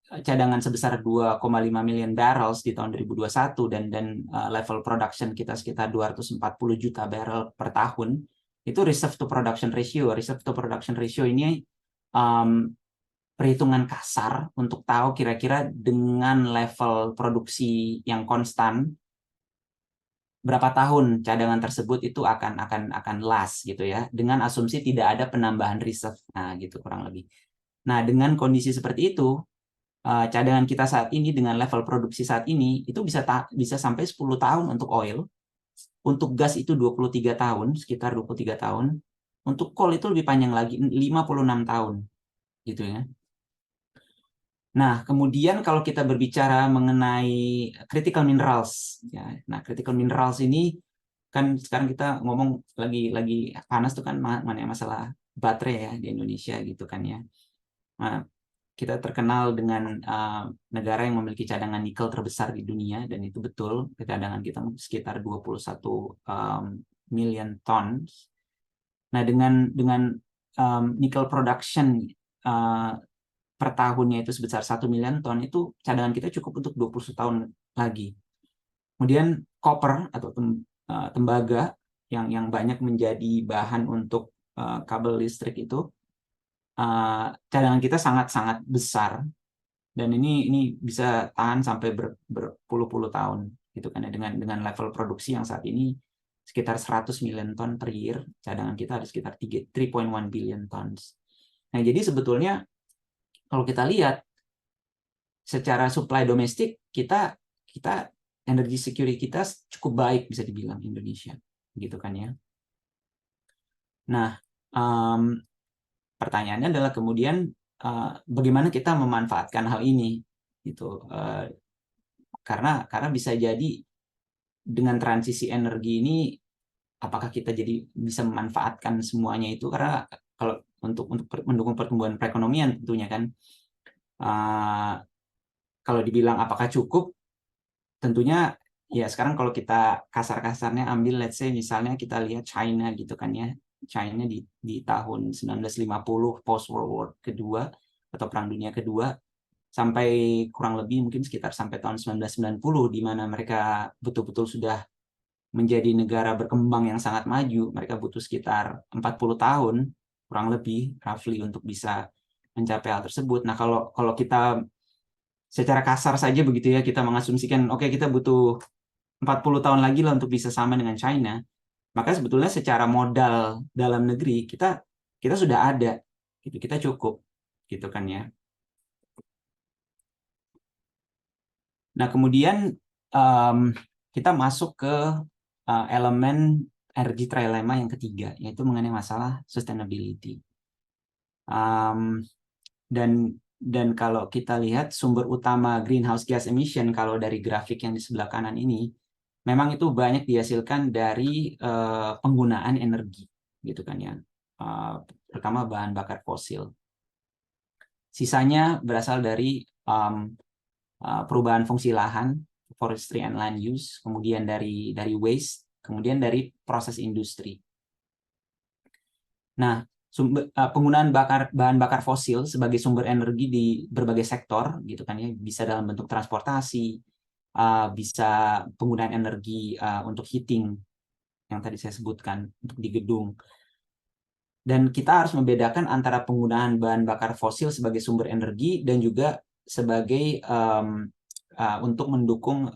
cadangan sebesar 2,5 million barrels di tahun 2021 dan level production kita sekitar 240 juta barrel per tahun, itu reserve to production ratio. Reserve to production ratio ini perhitungan kasar untuk tahu kira-kira dengan level produksi yang konstan berapa tahun cadangan tersebut itu akan last, gitu ya, dengan asumsi tidak ada penambahan reserve. Nah, gitu kurang lebih. Nah, dengan kondisi seperti itu, cadangan kita saat ini dengan level produksi saat ini itu bisa sampai 10 tahun untuk oil, untuk gas itu 23 tahun, sekitar 23 tahun, untuk coal itu lebih panjang lagi, 56 tahun, gitu ya. Nah, kemudian kalau kita berbicara mengenai critical minerals, ya, nah critical minerals ini kan sekarang kita ngomong lagi panas tuh kan masalah baterai ya di Indonesia, gitu kan ya. Nah, kita terkenal dengan negara yang memiliki cadangan nikel terbesar di dunia, dan itu betul, cadangan kita sekitar 21 million tons. Nah, dengan nikel production per tahunnya itu sebesar 1 million ton, itu cadangan kita cukup untuk 21 tahun lagi. Kemudian copper atau tembaga yang banyak menjadi bahan untuk kabel listrik itu, cadangan kita sangat-sangat besar, dan ini bisa tahan sampai berpuluh-puluh tahun, gitu kan ya, dengan level produksi yang saat ini sekitar 100 million ton per year, cadangan kita ada sekitar 3.1 billion tons. Nah, jadi sebetulnya kalau kita lihat secara supply domestik, kita energy security kita cukup baik, bisa dibilang Indonesia, gitu kan ya. Nah, pertanyaannya adalah kemudian bagaimana kita memanfaatkan hal ini, gitu. Karena bisa jadi dengan transisi energi ini, apakah kita jadi bisa memanfaatkan semuanya itu, karena kalau untuk mendukung pertumbuhan perekonomian tentunya kan, kalau dibilang apakah cukup, tentunya ya sekarang kalau kita kasar-kasarnya ambil, let's say misalnya kita lihat China, gitu kan ya. China di tahun 1950 post World War kedua atau Perang Dunia Kedua, sampai kurang lebih mungkin sekitar sampai tahun 1990, di mana mereka betul-betul sudah menjadi negara berkembang yang sangat maju. Mereka butuh sekitar 40 tahun kurang lebih roughly untuk bisa mencapai hal tersebut. Nah, kalau kita secara kasar saja begitu ya, kita mengasumsikan oke, kita butuh 40 tahun lagi lah untuk bisa sama dengan China, maka sebetulnya secara modal dalam negeri kita sudah ada, gitu, kita cukup, gitu kan ya. Nah, kemudian kita masuk ke elemen energy trilemma yang ketiga, yaitu mengenai masalah sustainability. Dan kalau kita lihat sumber utama greenhouse gas emission, kalau dari grafik yang di sebelah kanan ini, memang itu banyak dihasilkan dari penggunaan energi, gitu kan ya, pertama bahan bakar fosil. Sisanya berasal dari perubahan fungsi lahan, forestry and land use, kemudian dari waste, kemudian dari proses industri. Nah, penggunaan bahan bakar fosil sebagai sumber energi di berbagai sektor, gitu kan ya, bisa dalam bentuk transportasi, bisa penggunaan energi untuk heating yang tadi saya sebutkan untuk di gedung. Dan kita harus membedakan antara penggunaan bahan bakar fosil sebagai sumber energi dan juga sebagai untuk mendukung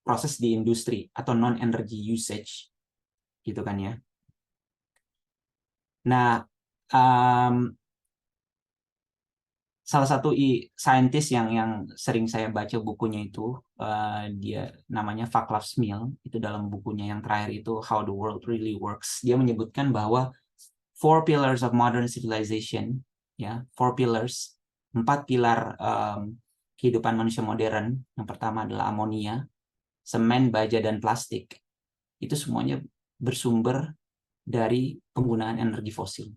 proses di industri atau non energy usage, gitu kan ya. Nah, salah satu saintis yang sering saya baca bukunya itu, dia namanya Vaclav Smil, itu dalam bukunya yang terakhir itu How the World Really Works, dia menyebutkan bahwa 4 pillars of modern civilization, ya, 4 pillars, 4 pilar kehidupan manusia modern. Yang pertama adalah amonia, semen, baja, dan plastik. Itu semuanya bersumber dari penggunaan energi fosil,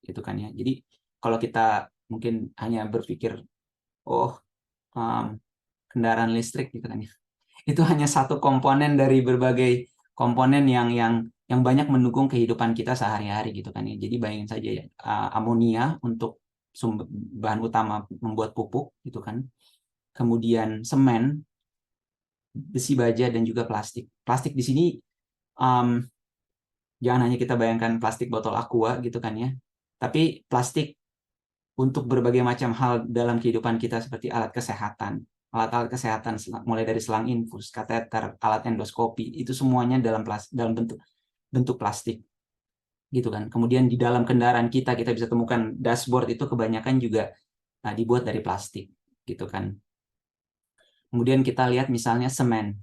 gitu kan ya. Jadi kalau kita mungkin hanya berpikir, kendaraan listrik, gitu kan ya, itu hanya satu komponen dari berbagai komponen yang banyak mendukung kehidupan kita sehari-hari, gitu kan ya. Jadi bayangin saja ya, amonia untuk sumber bahan utama membuat pupuk, gitu kan. Kemudian semen, besi baja, dan juga plastik. Plastik di sini jangan hanya kita bayangkan plastik botol aqua, gitu kan ya, tapi plastik untuk berbagai macam hal dalam kehidupan kita seperti alat kesehatan, mulai dari selang infus, kateter, alat endoskopi, itu semuanya dalam bentuk plastik, gitu kan. Kemudian di dalam kendaraan kita bisa temukan dashboard itu kebanyakan juga dibuat dari plastik, gitu kan. Kemudian kita lihat misalnya semen.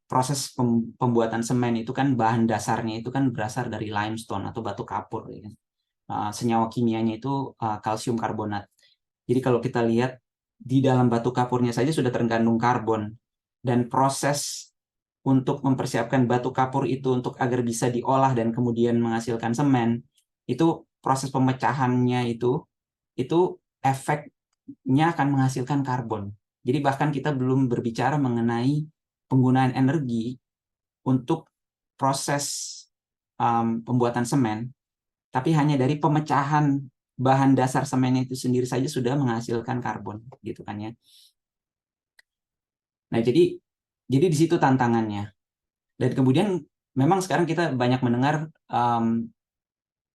Proses pembuatan semen itu kan bahan dasarnya itu kan berasal dari limestone atau batu kapur, ya. Senyawa kimianya itu kalsium karbonat. Jadi kalau kita lihat di dalam batu kapurnya saja sudah terkandung karbon, dan proses untuk mempersiapkan batu kapur itu untuk agar bisa diolah dan kemudian menghasilkan semen, itu proses pemecahannya itu efeknya akan menghasilkan karbon. Jadi bahkan kita belum berbicara mengenai penggunaan energi untuk proses pembuatan semen, tapi hanya dari pemecahan bahan dasar semen itu sendiri saja sudah menghasilkan karbon, gitu kan ya. Nah, jadi di situ tantangannya. Dan kemudian memang sekarang kita banyak mendengar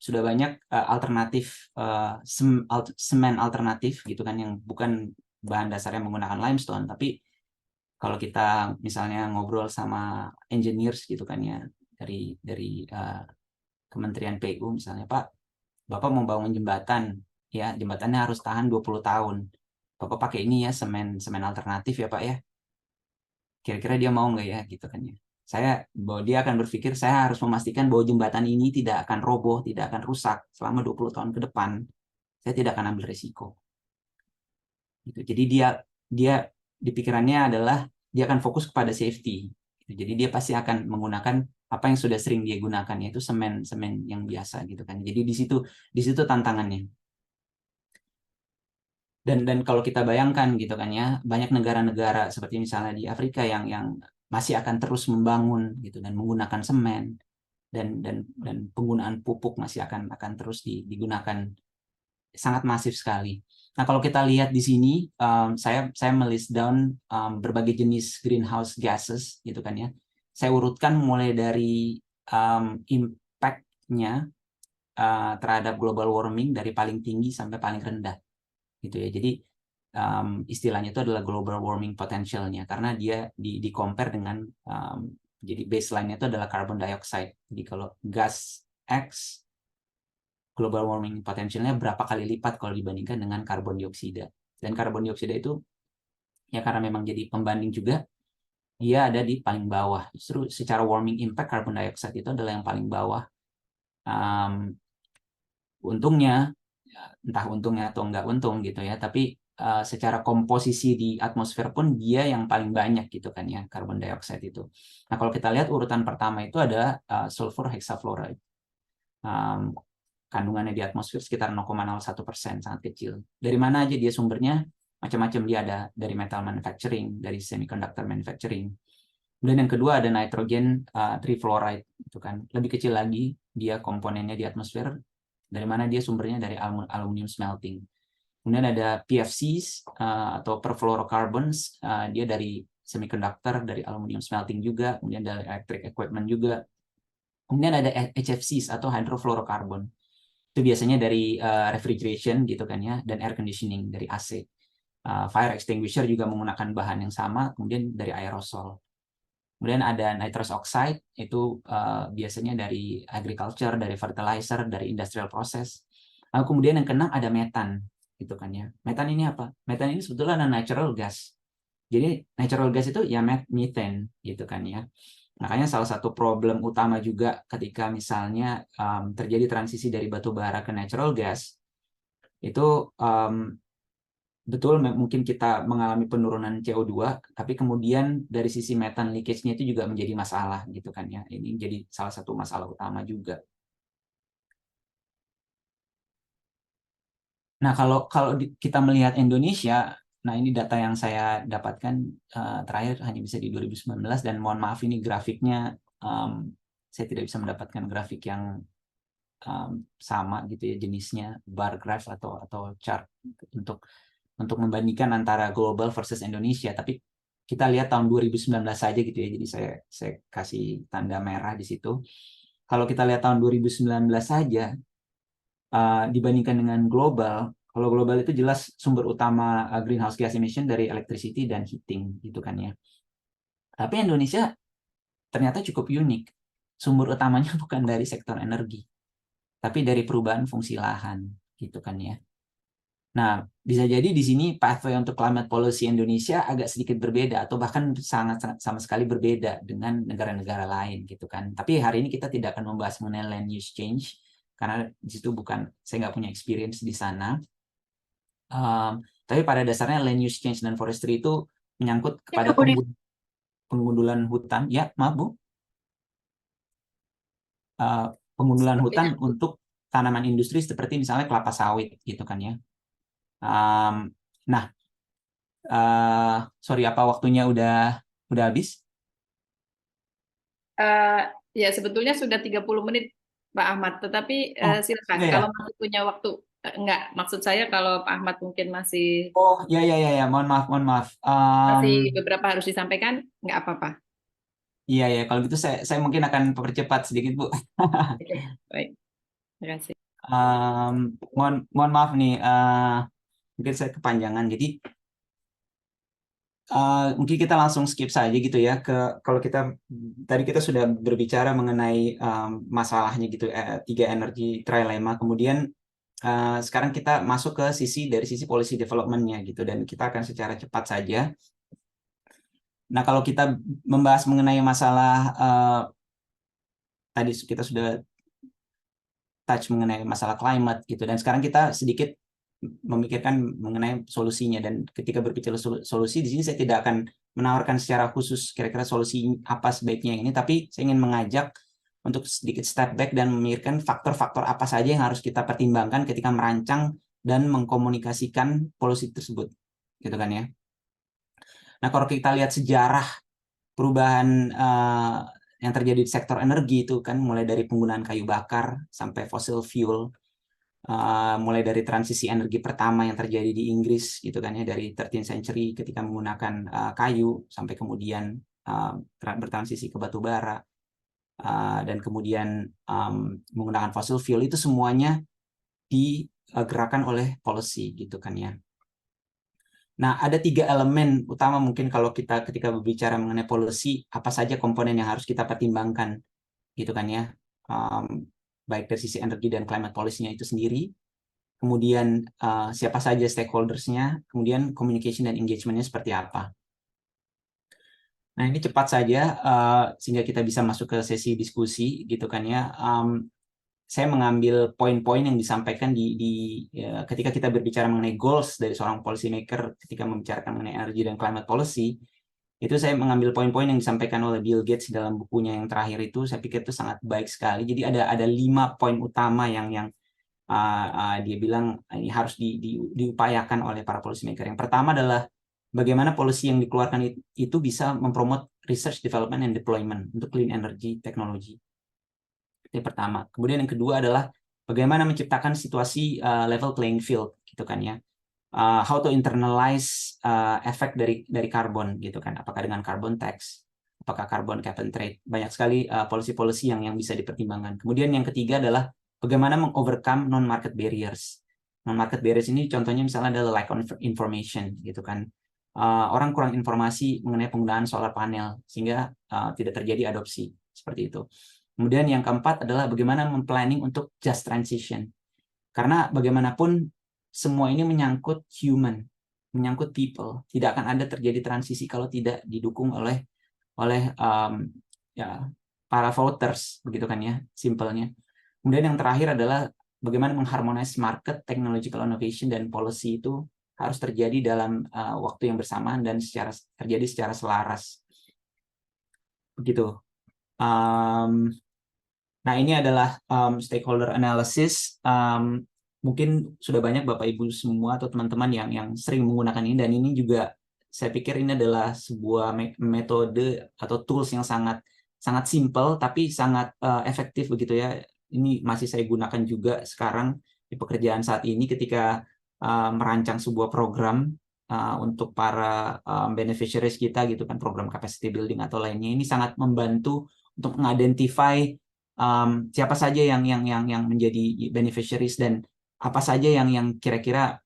sudah banyak alternatif semen alternatif, gitu kan, yang bukan bahan dasarnya menggunakan limestone, tapi kalau kita misalnya ngobrol sama engineers, gitu kan ya, dari Kementerian PU misalnya, Pak, Bapak mau bangun jembatan, ya, jembatannya harus tahan 20 tahun. Bapak pakai ini ya, semen alternatif ya, Pak ya. Kira-kira dia mau nggak ya, gitu kan ya. Bahwa dia akan berpikir, saya harus memastikan bahwa jembatan ini tidak akan roboh, tidak akan rusak selama 20 tahun ke depan. Saya tidak akan ambil risiko. Gitu. Jadi dia di pikirannya adalah dia akan fokus kepada safety. Jadi dia pasti akan menggunakan apa yang sudah sering dia gunakan, yaitu semen yang biasa, gitu kan. Jadi di situ tantangannya. Dan kalau kita bayangkan, gitu kan ya, banyak negara-negara seperti misalnya di Afrika yang masih akan terus membangun, gitu, dan menggunakan semen, dan penggunaan pupuk masih akan terus digunakan sangat masif sekali. Nah, kalau kita lihat di sini, saya melist down berbagai jenis greenhouse gases, gitu kan ya. Saya urutkan mulai dari impact-nya terhadap global warming dari paling tinggi sampai paling rendah, gitu ya. Jadi istilahnya itu adalah global warming potential-nya, karena dia di compare dengan jadi baseline-nya itu adalah carbon dioxide. Jadi kalau gas X, global warming potentialnya berapa kali lipat kalau dibandingkan dengan karbon dioksida. Dan karbon dioksida itu ya karena memang jadi pembanding juga, dia ada di paling bawah. Justru secara warming impact, carbon dioxide itu adalah yang paling bawah. Untungnya, entah untungnya atau enggak untung, gitu ya, tapi secara komposisi di atmosfer pun dia yang paling banyak, gitu kan ya, karbon dioksida itu. Nah, kalau kita lihat urutan pertama itu ada sulfur hexafluoride. Kandungannya di atmosfer sekitar 0,01%, sangat kecil. Dari mana aja dia sumbernya? Macam-macam, dia ada dari metal manufacturing, dari semiconductor manufacturing. Kemudian yang kedua ada nitrogen trifluoride, itu kan lebih kecil lagi dia komponennya di atmosfer. Dari mana dia sumbernya? Dari aluminium smelting. Kemudian ada PFCs atau perfluorocarbons, dia dari semiconductor, dari aluminium smelting juga. Kemudian dari electric equipment juga. Kemudian ada HFCs atau hydrofluorocarbon. Itu biasanya dari refrigeration, gitu kan ya, dan air conditioning dari AC. Fire extinguisher juga menggunakan bahan yang sama, kemudian dari aerosol. Kemudian ada nitrous oxide, itu biasanya dari agriculture, dari fertilizer, dari industrial process. Lalu kemudian yang keenam ada metan. gitu kan ya. Metan ini apa? Metan ini sebetulnya ada natural gas. Jadi natural gas itu ya methane gitu kan ya. Makanya salah satu problem utama juga ketika misalnya terjadi transisi dari batu bara ke natural gas, itu betul mungkin kita mengalami penurunan CO2, tapi kemudian dari sisi metan leakage-nya itu juga menjadi masalah gitu kan ya. Ini jadi salah satu masalah utama juga. Nah, kalau kita melihat Indonesia, nah ini data yang saya dapatkan terakhir hanya bisa di 2019, dan mohon maaf ini grafiknya saya tidak bisa mendapatkan grafik yang sama gitu ya, jenisnya bar graph atau chart untuk membandingkan antara global versus Indonesia. Tapi kita lihat tahun 2019 saja gitu ya. Jadi saya kasih tanda merah di situ. Kalau kita lihat tahun 2019 saja, dibandingkan dengan global, kalau global itu jelas sumber utama greenhouse gas emission dari electricity dan heating gitu kan ya. Tapi Indonesia ternyata cukup unik. Sumber utamanya bukan dari sektor energi, tapi dari perubahan fungsi lahan gitu kan ya. Nah, bisa jadi di sini pathway untuk climate policy Indonesia agak sedikit berbeda atau bahkan sangat sama sekali berbeda dengan negara-negara lain gitu kan. Tapi hari ini kita tidak akan membahas mengenai land use change karena di situ saya nggak punya experience di sana. Tapi pada dasarnya land use change dan forestry itu menyangkut kepada pengundulan hutan. Ya, maaf Bu. Pengundulan hutan untuk tanaman industri seperti misalnya kelapa sawit gitu kan ya. Nah, sorry, apa waktunya udah habis? Ya sebetulnya sudah 30 menit Pak Ahmad, tetapi silakan iya, kalau masih punya waktu. Enggak, maksud saya kalau Pak Ahmad mungkin masih ya, mohon maaf. masih beberapa harus disampaikan, nggak apa-apa. Iya, kalau gitu saya mungkin akan percepat sedikit Bu. Oke, baik. Terima kasih. Mohon maaf nih, mungkin saya kepanjangan. Jadi mungkin kita langsung skip saja gitu ya kalau tadi kita sudah berbicara mengenai masalahnya gitu, 3 energy trilemma. Kemudian sekarang kita masuk ke dari sisi policy development-nya gitu, dan kita akan secara cepat saja. Nah, kalau kita membahas mengenai masalah tadi kita sudah touch mengenai masalah climate gitu, dan sekarang kita sedikit memikirkan mengenai solusinya. Dan ketika berbicara solusi di sini saya tidak akan menawarkan secara khusus kira-kira solusi apa sebaiknya ini, tapi saya ingin mengajak untuk sedikit step back dan memikirkan faktor-faktor apa saja yang harus kita pertimbangkan ketika merancang dan mengkomunikasikan policy tersebut gitu kan ya. Nah, kalau kita lihat sejarah perubahan yang terjadi di sektor energi itu kan mulai dari penggunaan kayu bakar sampai fossil fuel, mulai dari transisi energi pertama yang terjadi di Inggris gitu kan ya, dari 13th century ketika menggunakan kayu sampai kemudian bertransisi ke batu bara, dan kemudian menggunakan fossil fuel, itu semuanya digerakkan oleh policy gitu kan ya. Nah, ada 3 elemen utama mungkin kalau kita ketika berbicara mengenai policy, apa saja komponen yang harus kita pertimbangkan gitu kan ya, baik dari sisi energi dan climate policy-nya itu sendiri, kemudian siapa saja stakeholders-nya, kemudian communication dan engagement-nya seperti apa. Nah, ini cepat saja sehingga kita bisa masuk ke sesi diskusi gitu kan ya. Saya mengambil poin-poin yang disampaikan ketika kita berbicara mengenai goals dari seorang policy maker ketika membicarakan mengenai energy dan climate policy. Itu saya mengambil poin-poin yang disampaikan oleh Bill Gates dalam bukunya yang terakhir itu. Saya pikir itu sangat baik sekali. Jadi ada 5 poin utama yang dia bilang ini harus diupayakan oleh para policy maker. Yang pertama adalah bagaimana policy yang dikeluarkan itu bisa mempromot research, development, and deployment untuk clean energy technology. Itu yang pertama. Kemudian yang kedua adalah bagaimana menciptakan situasi level playing field gitu kan ya. How to internalize efek dari karbon gitu kan. Apakah dengan carbon tax, apakah carbon cap and trade. Banyak sekali policy-policy yang bisa dipertimbangkan. Kemudian yang ketiga adalah bagaimana mengovercome non-market barriers. Non-market barriers ini contohnya misalnya adalah lack of information gitu kan. Orang kurang informasi mengenai penggunaan solar panel sehingga tidak terjadi adopsi seperti itu. Kemudian yang keempat adalah bagaimana memplanning untuk just transition. Karena bagaimanapun semua ini menyangkut human, menyangkut people. Tidak akan ada terjadi transisi kalau tidak didukung oleh ya para voters, begitu kan ya, simpelnya. Kemudian yang terakhir adalah bagaimana mengharmonize market, technological innovation, dan policy itu harus terjadi dalam waktu yang bersamaan dan terjadi secara selaras. Begitu. Nah, ini adalah stakeholder analysis. Mungkin sudah banyak Bapak Ibu semua atau teman-teman yang sering menggunakan ini, dan ini juga saya pikir ini adalah sebuah metode atau tools yang sangat simple tapi sangat efektif begitu ya. Ini masih saya gunakan juga sekarang di pekerjaan saat ini ketika merancang sebuah program untuk para beneficiaries kita gitu kan, program capacity building atau lainnya. Ini sangat membantu untuk mengidentify siapa saja yang menjadi beneficiaries dan apa saja yang kira-kira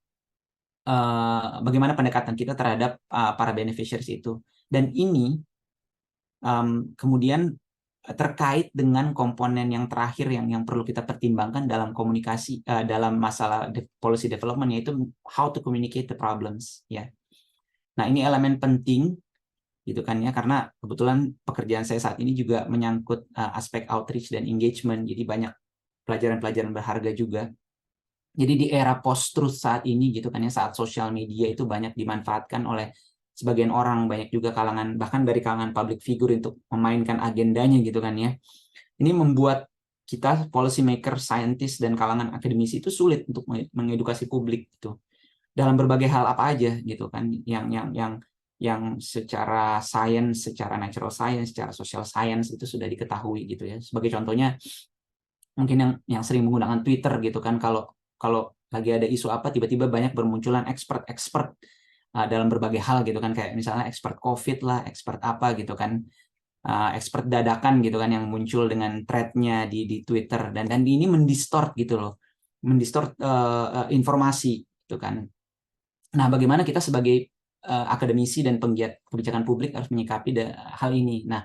bagaimana pendekatan kita terhadap para beneficiaries itu. Dan ini kemudian terkait dengan komponen yang terakhir yang perlu kita pertimbangkan dalam komunikasi dalam masalah policy development, yaitu how to communicate the problems ya. Nah, ini elemen penting gitu kan ya, karena kebetulan pekerjaan saya saat ini juga menyangkut aspek outreach dan engagement, jadi banyak pelajaran-pelajaran berharga juga. Jadi di era post-truth saat ini gitu kan ya, saat sosial media itu banyak dimanfaatkan oleh sebagian orang, banyak juga kalangan, bahkan dari kalangan public figure untuk memainkan agendanya gitu kan ya. Ini membuat kita policy maker, scientist, dan kalangan akademisi itu sulit untuk mengedukasi publik gitu dalam berbagai hal apa aja gitu kan, yang secara science, secara natural science, secara social science itu sudah diketahui gitu ya. Sebagai contohnya mungkin yang sering menggunakan Twitter gitu kan, kalau lagi ada isu apa tiba-tiba banyak bermunculan expert dalam berbagai hal gitu kan, kayak misalnya expert COVID lah, expert apa gitu kan, expert dadakan gitu kan yang muncul dengan thread-nya di Twitter, dan ini mendistort gitu loh, mendistort informasi gitu kan. Nah, bagaimana kita sebagai akademisi dan penggiat kebijakan publik harus menyikapi hal ini. Nah,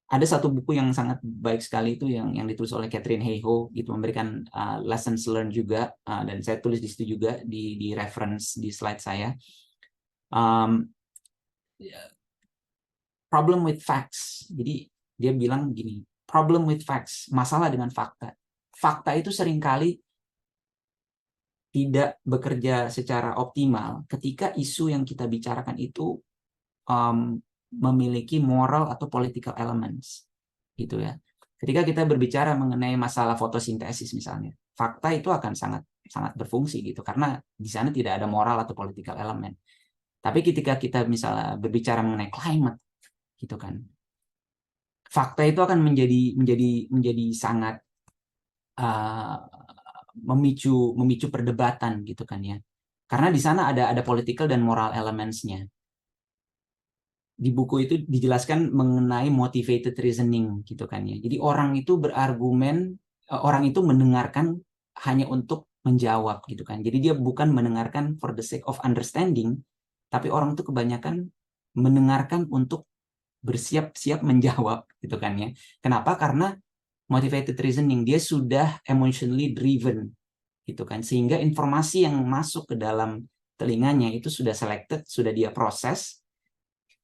ada satu buku yang sangat baik sekali itu yang ditulis oleh Katherine Hayhoe gitu, memberikan lessons learned juga, dan saya tulis di situ juga di reference di slide saya. Problem with facts. Jadi dia bilang gini, problem with facts, masalah dengan fakta. Fakta itu seringkali tidak bekerja secara optimal ketika isu yang kita bicarakan itu memiliki moral atau political elements, gitu ya. Ketika kita berbicara mengenai masalah fotosintesis misalnya, fakta itu akan sangat berfungsi gitu, karena di sana tidak ada moral atau political element. Tapi ketika kita misalnya berbicara mengenai climate, gitu kan, fakta itu akan menjadi sangat memicu perdebatan gitu kan ya, karena di sana ada political dan moral elements-nya. Di buku itu dijelaskan mengenai motivated reasoning gitu kan ya. Jadi orang itu berargumen, orang itu mendengarkan hanya untuk menjawab gitu kan. Jadi dia bukan mendengarkan for the sake of understanding, tapi orang itu kebanyakan mendengarkan untuk bersiap-siap menjawab gitu kan ya. Kenapa? Karena motivated reasoning, dia sudah emotionally driven gitu kan, sehingga informasi yang masuk ke dalam telinganya itu sudah selected, sudah dia proses,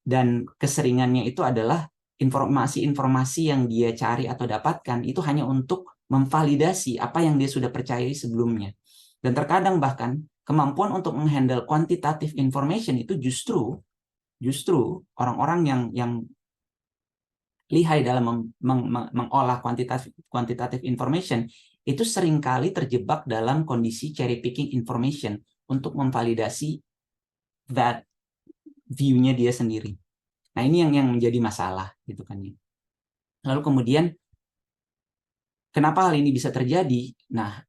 dan keseringannya itu adalah informasi-informasi yang dia cari atau dapatkan itu hanya untuk memvalidasi apa yang dia sudah percayai sebelumnya. Dan terkadang bahkan kemampuan untuk menghandle quantitative information itu justru orang-orang yang lihai dalam mengolah quantitative information itu seringkali terjebak dalam kondisi cherry picking information untuk memvalidasi that view-nya dia sendiri. Nah, ini yang menjadi masalah gitu kan ya. Lalu kemudian kenapa hal ini bisa terjadi? Nah,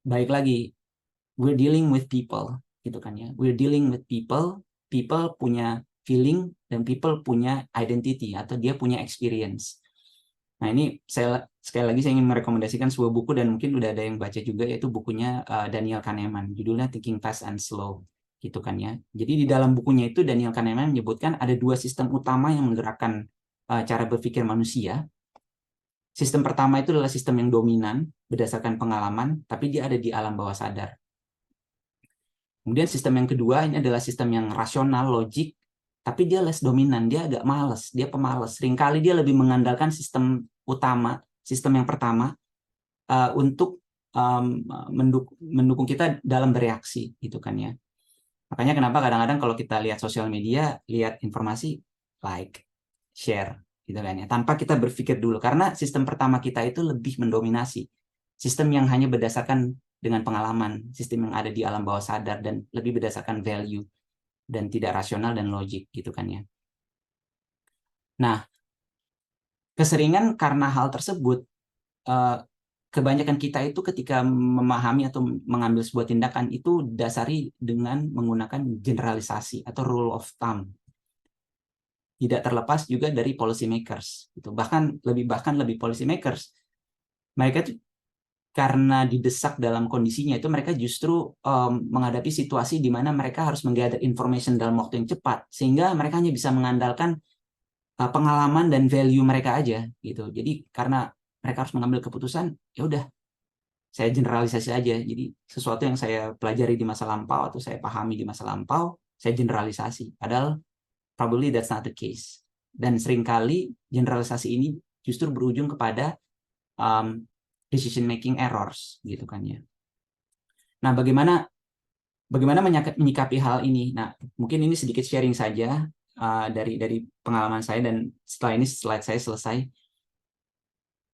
baik lagi, we're dealing with people gitu kan ya. We're dealing with people punya feeling dan people punya identity atau dia punya experience. Nah, ini sekali lagi saya ingin merekomendasikan sebuah buku, dan mungkin udah ada yang baca juga, yaitu bukunya Daniel Kahneman, judulnya Thinking Fast and Slow gitu kan ya. Jadi di dalam bukunya itu Daniel Kahneman menyebutkan ada dua sistem utama yang menggerakkan cara berpikir manusia. Sistem pertama itu adalah sistem yang dominan berdasarkan pengalaman, tapi dia ada di alam bawah sadar. Kemudian sistem yang kedua ini adalah sistem yang rasional, logik, tapi dia less dominan, dia agak males, dia pemalas. Seringkali dia lebih mengandalkan sistem utama, sistem yang pertama untuk mendukung kita dalam bereaksi, gitu kan ya. Makanya kenapa kadang-kadang kalau kita lihat sosial media, lihat informasi, like, share, gitu kan ya, tanpa kita berpikir dulu, karena sistem pertama kita itu lebih mendominasi, sistem yang hanya berdasarkan dengan pengalaman, sistem yang ada di alam bawah sadar dan lebih berdasarkan value dan tidak rasional dan logik, gitu kan ya. Nah, keseringan karena hal tersebut, kebanyakan kita itu ketika memahami atau mengambil sebuah tindakan itu dasari dengan menggunakan generalisasi atau rule of thumb. Tidak terlepas juga dari policy makers. Itu bahkan lebih policy makers. Mereka itu karena didesak dalam kondisinya itu mereka justru menghadapi situasi di mana mereka harus menggather information dalam waktu yang cepat sehingga mereka hanya bisa mengandalkan pengalaman dan value mereka aja gitu. Jadi karena mereka harus mengambil keputusan, ya udah saya generalisasi aja. Jadi sesuatu yang saya pelajari di masa lampau atau saya pahami di masa lampau, saya generalisasi. Padahal probably that's not the case. Dan seringkali generalisasi ini justru berujung kepada decision making errors gitu kan ya. Nah, bagaimana menyikapi hal ini? Nah, mungkin ini sedikit sharing saja dari pengalaman saya, dan setelah ini slide saya selesai.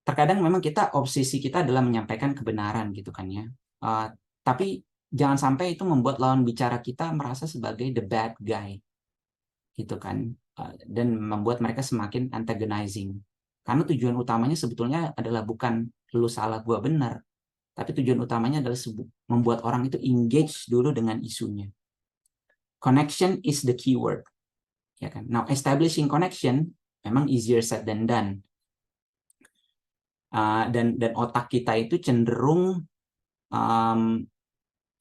Terkadang memang obsesi kita adalah menyampaikan kebenaran gitu kan ya. Tapi jangan sampai itu membuat lawan bicara kita merasa sebagai the bad guy gitu kan, dan membuat mereka semakin antagonizing. Karena tujuan utamanya sebetulnya adalah bukan lu salah gua benar, tapi tujuan utamanya adalah membuat orang itu engage dulu dengan isunya. Connection is the keyword, ya kan. Now establishing connection memang easier said than done. Dan otak kita itu cenderung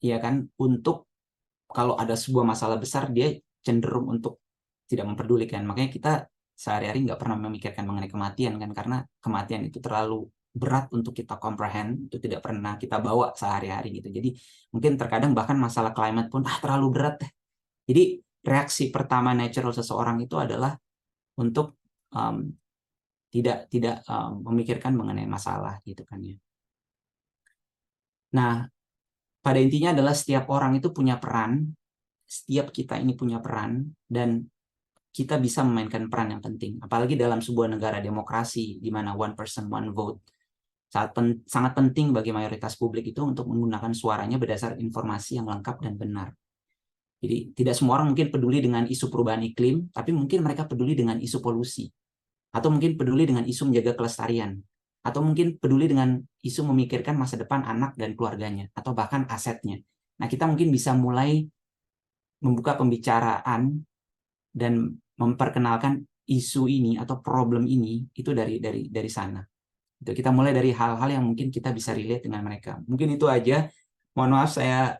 ya kan, untuk kalau ada sebuah masalah besar dia cenderung untuk tidak memperdulikan. Makanya kita sehari-hari nggak pernah memikirkan mengenai kematian kan, karena kematian itu terlalu berat untuk kita comprehend, itu tidak pernah kita bawa sehari-hari gitu. Jadi mungkin terkadang bahkan masalah climate pun terlalu berat. Jadi reaksi pertama natural seseorang itu adalah untuk tidak memikirkan mengenai masalah gitu kan ya. Nah, pada intinya adalah setiap orang itu punya peran, setiap kita ini punya peran, dan kita bisa memainkan peran yang penting. Apalagi dalam sebuah negara demokrasi di mana one person one vote, sangat penting bagi mayoritas publik itu untuk menggunakan suaranya berdasar informasi yang lengkap dan benar. Jadi tidak semua orang mungkin peduli dengan isu perubahan iklim, tapi mungkin mereka peduli dengan isu polusi, atau mungkin peduli dengan isu menjaga kelestarian, atau mungkin peduli dengan isu memikirkan masa depan anak dan keluarganya, atau bahkan asetnya. Nah, kita mungkin bisa mulai membuka pembicaraan dan memperkenalkan isu ini atau problem ini itu dari sana. Itu kita mulai dari hal-hal yang mungkin kita bisa relate dengan mereka. Mungkin itu aja. Mohon maaf saya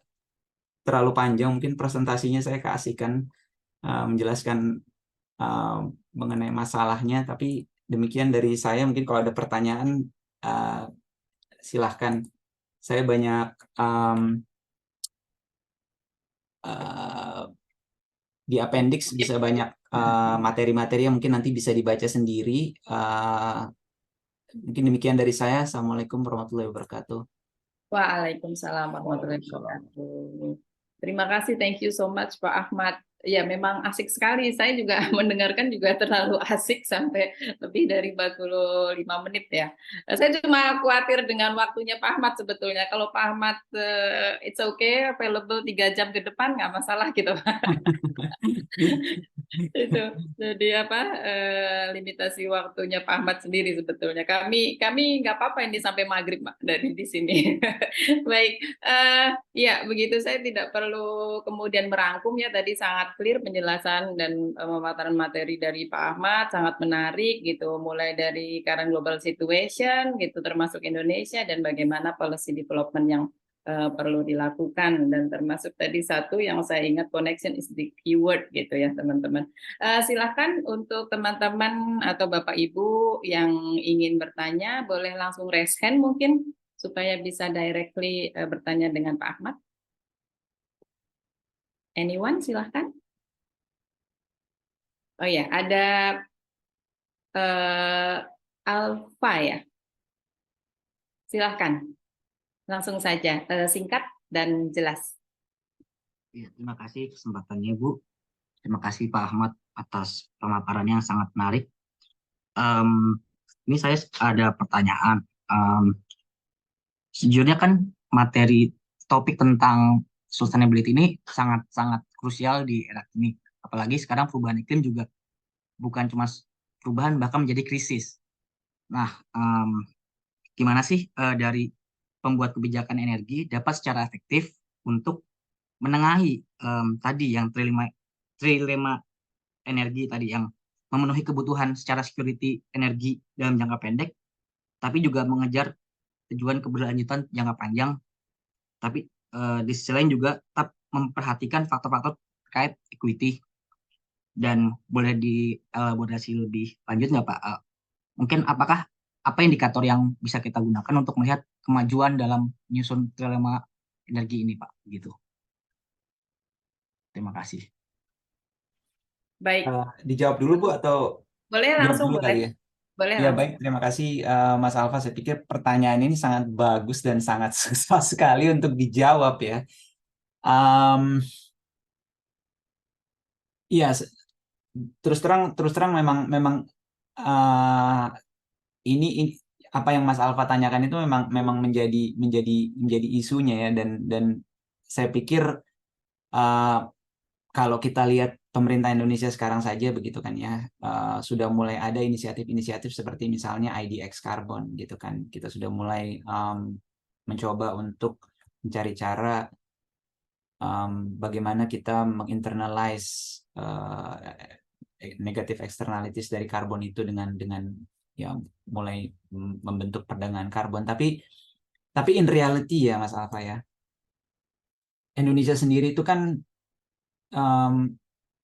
terlalu panjang, mungkin presentasinya saya keasikan menjelaskan mengenai masalahnya, tapi demikian dari saya. Mungkin kalau ada pertanyaan silahkan. Saya banyak di appendix bisa banyak materi-materi yang mungkin nanti bisa dibaca sendiri. Mungkin demikian dari saya. Assalamualaikum warahmatullahi wabarakatuh. Waalaikumsalam warahmatullahi wabarakatuh. Terima kasih, thank you so much Pak Ahmad. Ya, memang asik sekali. Saya juga mendengarkan juga terlalu asik sampai lebih dari 45 menit ya. Saya cuma khawatir dengan waktunya Pak Ahmad sebetulnya. Kalau Pak Ahmad it's okay, available 3 jam ke depan nggak masalah gitu. Itu jadi limitasi waktunya Pak Ahmad sendiri sebetulnya. Kami nggak apa-apa ini sampai maghrib dari di sini. Baik, ya begitu, saya tidak perlu kemudian merangkum ya, tadi sangat clear penjelasan dan pemaparan materi dari Pak Ahmad, sangat menarik gitu, mulai dari current global situation gitu termasuk Indonesia dan bagaimana policy development yang perlu dilakukan, dan termasuk tadi satu yang saya ingat, connection is the keyword gitu ya teman-teman. Silahkan untuk teman-teman atau Bapak Ibu yang ingin bertanya boleh langsung raise hand mungkin supaya bisa directly bertanya dengan Pak Ahmad. Anyone, silahkan. Oh ya, ada Alfa ya. Silahkan, langsung saja, singkat dan jelas. Ya, terima kasih kesempatannya, Bu. Terima kasih Pak Ahmad atas pemaparannya yang sangat menarik. Ini saya ada pertanyaan. Sejujurnya kan materi topik tentang sustainability ini sangat-sangat krusial di era ini. Apalagi sekarang perubahan iklim juga bukan cuma perubahan, bahkan menjadi krisis. Nah, gimana sih dari pembuat kebijakan energi dapat secara efektif untuk menengahi tadi yang trilema energi tadi yang memenuhi kebutuhan secara security energi dalam jangka pendek, tapi juga mengejar tujuan keberlanjutan jangka panjang, tapi di sisi lain juga tetap memperhatikan faktor-faktor terkait equity. Dan boleh dielaborasi lebih lanjut nggak Pak? Mungkin apa indikator yang bisa kita gunakan untuk melihat kemajuan dalam menyusun trilema energi ini Pak? Gitu. Terima kasih. Baik, Dijawab dulu Bu atau boleh jawab langsung dulu kali ya? Boleh Ya langsung. baik, terima kasih Mas Alfa. Saya pikir pertanyaan ini sangat bagus dan sangat susah sekali untuk dijawab ya. Iya, terus terang memang ini apa yang Mas Alfa tanyakan itu memang menjadi isunya ya, dan saya pikir kalau kita lihat pemerintah Indonesia sekarang saja begitu kan ya, sudah mulai ada inisiatif-inisiatif seperti misalnya IDX Carbon gitu kan. Kita sudah mulai mencoba untuk mencari cara bagaimana kita menginternalize negative externalities dari karbon itu dengan ya mulai membentuk perdagangan karbon. Tapi in reality ya Mas Alfa ya, Indonesia sendiri itu kan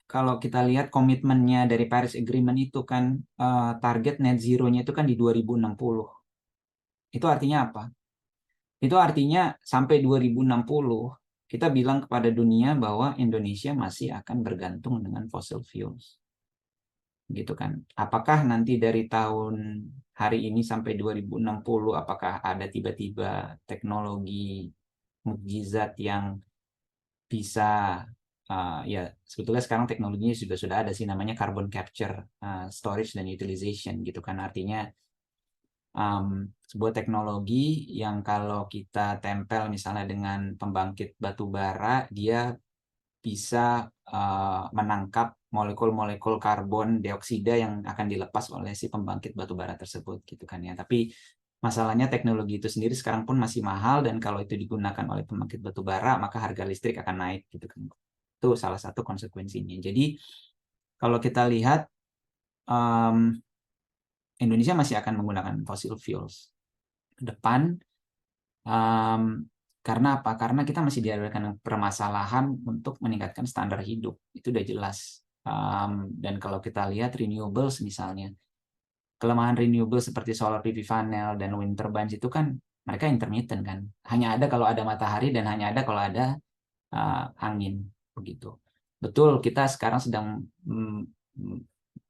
kalau kita lihat komitmennya dari Paris Agreement itu kan target net zero-nya itu kan di 2060. Itu artinya apa? Itu artinya sampai 2060 kita bilang kepada dunia bahwa Indonesia masih akan bergantung dengan fossil fuels. Gitu kan. Apakah nanti dari tahun hari ini sampai 2060 apakah ada tiba-tiba teknologi mukjizat yang bisa ya sebetulnya sekarang teknologinya sudah ada sih, namanya carbon capture, storage dan utilization gitu kan. Artinya sebuah teknologi yang kalau kita tempel misalnya dengan pembangkit batu bara, dia bisa menangkap molekul-molekul karbon dioksida yang akan dilepas oleh si pembangkit batu bara tersebut gitu kan ya. Tapi masalahnya teknologi itu sendiri sekarang pun masih mahal, dan kalau itu digunakan oleh pembangkit batu bara maka harga listrik akan naik gitu kan. Itu salah satu konsekuensinya. Jadi kalau kita lihat Indonesia masih akan menggunakan fossil fuels ke depan. Karena apa? Karena kita masih dihadapkan permasalahan untuk meningkatkan standar hidup. Itu udah jelas. Dan kalau kita lihat renewables misalnya, kelemahan renewable seperti solar PV panel dan wind turbines itu kan mereka intermittent kan. Hanya ada kalau ada matahari dan hanya ada kalau ada angin begitu. Betul, kita sekarang sedang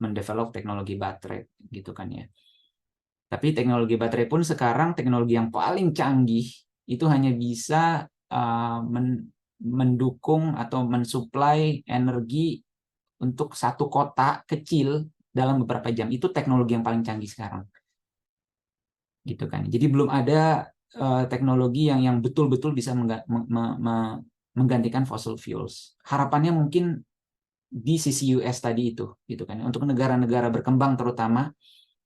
mendevelop teknologi baterai gitu kan ya. Tapi teknologi baterai pun sekarang teknologi yang paling canggih itu hanya bisa mendukung atau mensuplai energi untuk satu kota kecil dalam beberapa jam. Itu teknologi yang paling canggih sekarang. Gitu kan. Jadi belum ada teknologi yang betul-betul bisa menggantikan fossil fuels. Harapannya mungkin di sisi US tadi itu, gitu kan. Untuk negara-negara berkembang terutama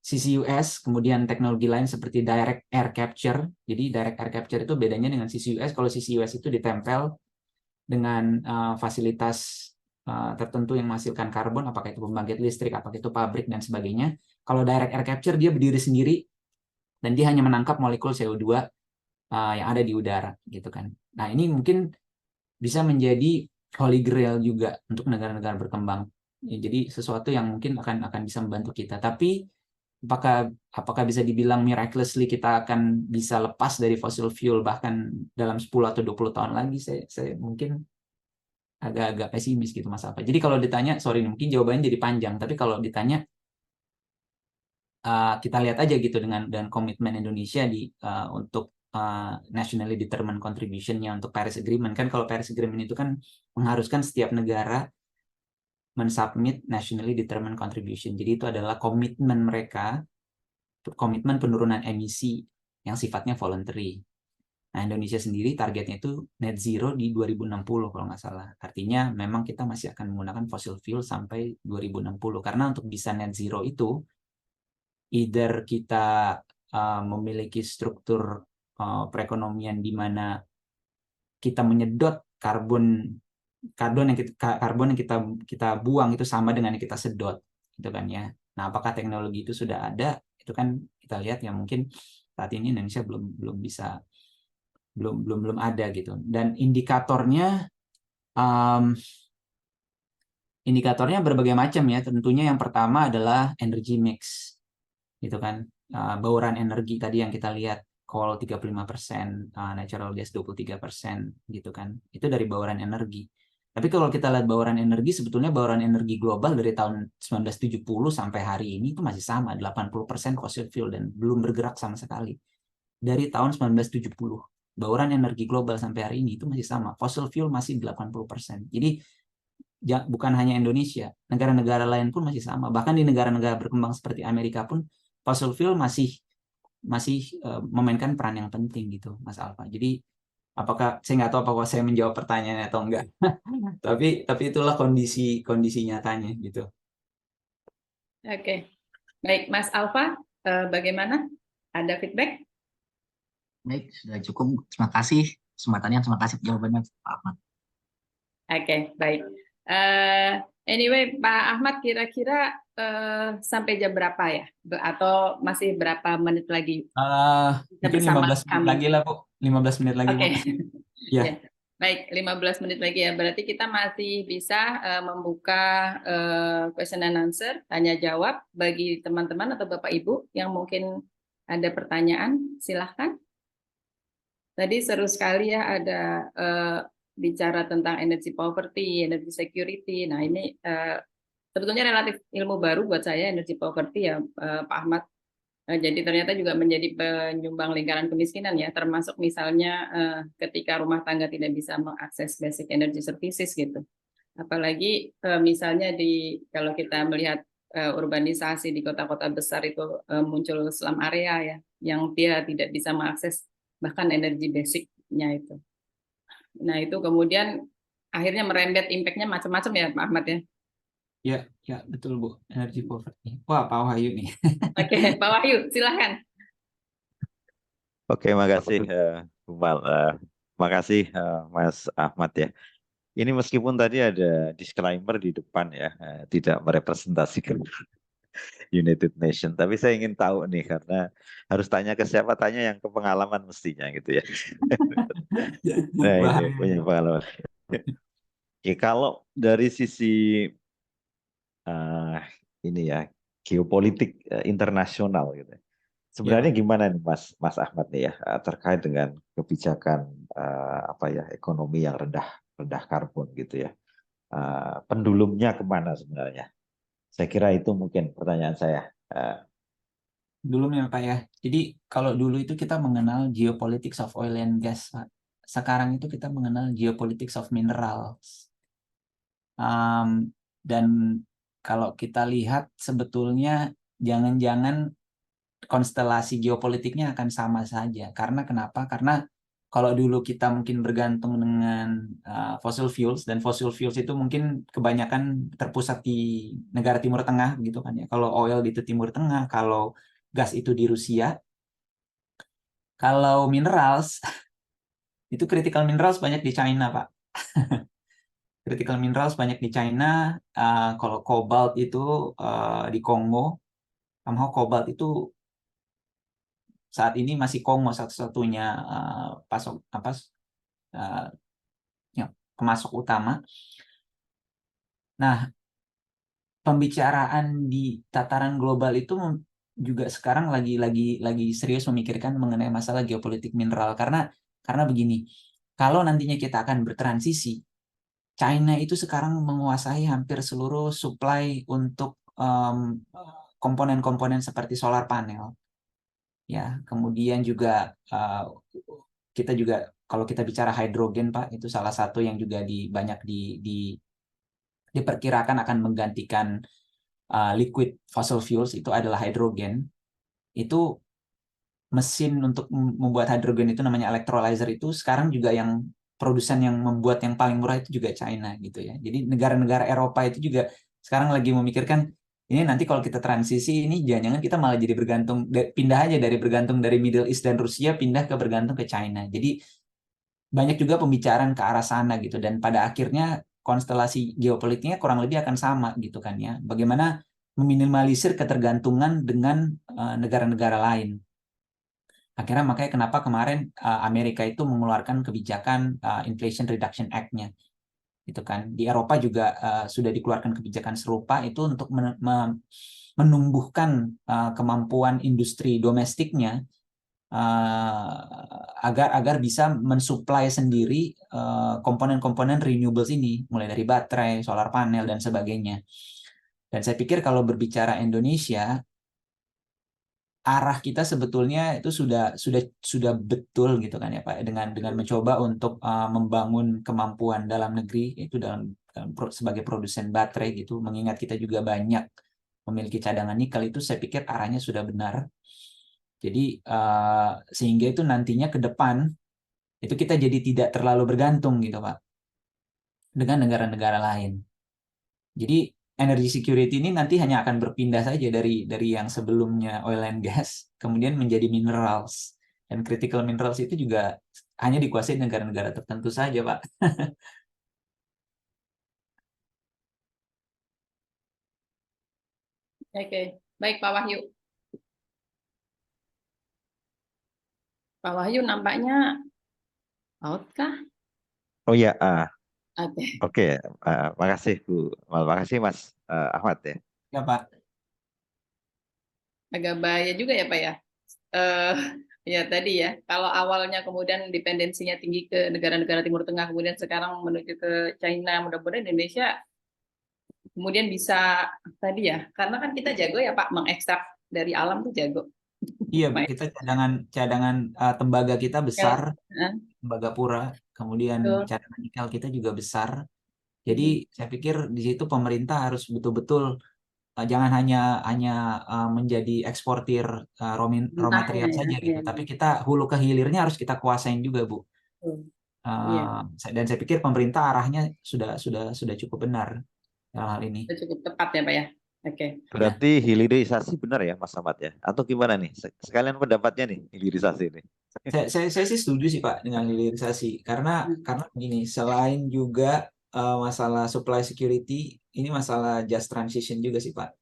sisi US, kemudian teknologi lain seperti direct air capture. Jadi direct air capture itu bedanya dengan sisi US. Kalau sisi US itu ditempel dengan fasilitas tertentu yang menghasilkan karbon, apakah itu pembangkit listrik, apakah itu pabrik dan sebagainya. Kalau direct air capture dia berdiri sendiri dan dia hanya menangkap molekul CO2 yang ada di udara, gitu kan. Nah ini mungkin bisa menjadi holy grail juga untuk negara-negara berkembang. Ya, jadi sesuatu yang mungkin akan bisa membantu kita. Tapi apakah bisa dibilang miraculously kita akan bisa lepas dari fossil fuel bahkan dalam 10 atau 20 tahun lagi? Saya mungkin agak-agak pesimis gitu Mas Alfa. Jadi kalau ditanya, sorry mungkin jawabannya jadi panjang, tapi kalau ditanya kita lihat aja gitu dengan komitmen Indonesia untuk nationally determined contribution-nya untuk Paris Agreement. Kan kalau Paris Agreement itu kan mengharuskan setiap negara mensubmit nationally determined contribution. Jadi itu adalah komitmen mereka, komitmen penurunan emisi yang sifatnya voluntary. Nah, Indonesia sendiri targetnya itu net zero di 2060 kalau nggak salah. Artinya memang kita masih akan menggunakan fossil fuel sampai 2060. Karena untuk bisa net zero itu, either kita memiliki struktur perekonomian di mana kita menyedot karbon yang kita buang itu sama dengan yang kita sedot, gitu kan ya. Nah, apakah teknologi itu sudah ada? Itu kan kita lihat ya, mungkin saat ini Indonesia belum ada gitu. Dan indikatornya berbagai macam ya. Tentunya yang pertama adalah energy mix, gitu kan. Bauran energi tadi yang kita lihat, coal 35%, natural gas 23%, gitu kan. Itu dari bauran energi. Tapi kalau kita lihat bauran energi, sebetulnya bauran energi global dari tahun 1970 sampai hari ini itu masih sama, 80% fossil fuel dan belum bergerak sama sekali. Dari tahun 1970, bauran energi global sampai hari ini itu masih sama, fossil fuel masih 80%. Jadi bukan hanya Indonesia, negara-negara lain pun masih sama. Bahkan di negara-negara berkembang seperti Amerika pun fossil fuel masih memainkan peran yang penting gitu, Mas Alfa. Jadi saya nggak tahu apakah saya menjawab pertanyaannya atau enggak. tapi itulah kondisi nyatanya gitu. Oke, baik Mas Alfa, bagaimana? Ada feedback? Baik, sudah cukup. Terima kasih kesempatannya, terima kasih jawabannya Pak Ahmad. Oke, baik. Anyway, Pak Ahmad, kira-kira sampai jam berapa ya? Atau masih berapa menit lagi Mungkin bersama 15 menit kami? lagi lah, Bu. 15 menit lagi, Oke. Bu. Ya. Ya. Baik, 15 menit lagi ya. Berarti kita masih bisa membuka question and answer, tanya jawab bagi teman-teman atau Bapak Ibu yang mungkin ada pertanyaan, silahkan. Tadi seru sekali ya, ada bicara tentang energy poverty, energy security. Nah, ini sebetulnya relatif ilmu baru buat saya, energy poverty ya, Pak Ahmad. Jadi ternyata juga menjadi penyumbang lingkaran kemiskinan ya, termasuk misalnya ketika rumah tangga tidak bisa mengakses basic energy services gitu. Apalagi misalnya kalau kita melihat urbanisasi di kota-kota besar itu muncul slum area ya, yang dia tidak bisa mengakses bahkan energi basicnya itu. Nah itu kemudian akhirnya merembet impact-nya macam-macam ya Pak Ahmad ya. Ya, betul Bu, energy poverty. Wah, Pak Wahyu nih. Oke, Pak Wahyu, silahkan. Oke, makasih Bumal. Makasih Mas Ahmad ya. Ini meskipun tadi ada disclaimer di depan ya, tidak merepresentasikan United Nations, tapi saya ingin tahu nih karena harus tanya ke siapa, tanya yang kepengalaman mestinya gitu ya. Nah ini punya pengalaman. Ya, kalau dari sisi ini ya geopolitik internasional gitu. Sebenarnya gimana nih Mas Ahmad nih ya terkait dengan kebijakan apa ya ekonomi yang rendah karbon gitu ya. Pendulumnya kemana sebenarnya? Saya kira itu mungkin pertanyaan saya. Dulu ya Pak ya. Jadi kalau dulu itu kita mengenal geopolitics of oil and gas, Pak. Sekarang itu kita mengenal geopolitics of minerals. Dan kalau kita lihat sebetulnya jangan-jangan konstelasi geopolitiknya akan sama saja. Karena kenapa? Karena kalau dulu kita mungkin bergantung dengan fossil fuels, dan fossil fuels itu mungkin kebanyakan terpusat di negara Timur Tengah gitu kan ya. Kalau oil itu Timur Tengah, kalau gas itu di Rusia. Kalau minerals itu critical minerals banyak di China, Pak. Critical minerals banyak di China. Kalau cobalt itu di Kongo. Somehow cobalt itu saat ini masih Kongo satu-satunya pemasok utama. Nah, pembicaraan di tataran global itu juga sekarang lagi serius memikirkan mengenai masalah geopolitik mineral karena begini, kalau nantinya kita akan bertransisi China itu sekarang menguasai hampir seluruh supply untuk komponen-komponen seperti solar panel. Ya, kemudian juga kita juga kalau kita bicara hidrogen, Pak, itu salah satu yang juga banyak diperkirakan akan menggantikan liquid fossil fuels, itu adalah hidrogen. Itu mesin untuk membuat hidrogen itu namanya electrolyzer, itu sekarang juga yang produsen yang membuat yang paling murah itu juga China gitu ya. Jadi negara-negara Eropa itu juga sekarang lagi memikirkan ini nanti kalau kita transisi ini jangan-jangan kita malah jadi bergantung, pindah aja dari bergantung dari Middle East dan Rusia pindah ke bergantung ke China. Jadi banyak juga pembicaraan ke arah sana gitu, dan pada akhirnya konstelasi geopolitiknya kurang lebih akan sama gitu kan ya. Bagaimana meminimalisir ketergantungan dengan negara-negara lain. Akhirnya makanya kenapa kemarin Amerika itu mengeluarkan kebijakan Inflation Reduction Act-nya. Gitu kan. Di Eropa juga sudah dikeluarkan kebijakan serupa itu untuk menumbuhkan kemampuan industri domestiknya agar bisa mensuplai sendiri komponen-komponen renewables ini, mulai dari baterai, solar panel dan sebagainya. Dan saya pikir kalau berbicara Indonesia, arah kita sebetulnya itu sudah betul gitu kan ya Pak, dengan mencoba untuk membangun kemampuan dalam negeri itu sebagai produsen baterai gitu, mengingat kita juga banyak memiliki cadangan nikel, itu saya pikir arahnya sudah benar. Jadi sehingga itu nantinya ke depan itu kita jadi tidak terlalu bergantung gitu Pak dengan negara-negara lain. Jadi energy security ini nanti hanya akan berpindah saja dari yang sebelumnya oil and gas kemudian menjadi minerals, dan critical minerals itu juga hanya dikuasai negara-negara tertentu saja Pak. Oke, baik Pak Wahyu. Pak Wahyu nampaknya out kah? Oh ya, Oke, oke, makasih Bu, makasih Mas Ahmad ya. Ya Pak. agak bahaya juga ya Pak ya. Eh, ya tadi ya, kalau awalnya kemudian dependensinya tinggi ke negara-negara Timur Tengah, kemudian sekarang menuju ke China, mudah-mudahan Indonesia kemudian bisa tadi ya, karena kan kita jago ya Pak mengekstrak dari alam tuh jago. Iya Bu, kita cadangan tembaga kita besar, Ya. tembaga pura, kemudian Betul. cadangan nikel kita juga besar. Jadi saya pikir di situ pemerintah harus betul-betul jangan hanya menjadi eksportir raw Mentahnya material ya. saja Iya, gitu, tapi kita hulu ke hilirnya harus kita kuasain juga Bu. betul. Iya, Dan saya pikir pemerintah arahnya sudah cukup benar dalam hal ini. itu cukup tepat ya Pak ya. Oke. Berarti hilirisasi benar ya Mas Ahmad ya? Atau gimana nih? Sekalian pendapatnya nih hilirisasi ini. Saya sih setuju sih Pak dengan hilirisasi, karena begini, selain juga masalah supply security, ini masalah just transition juga sih Pak.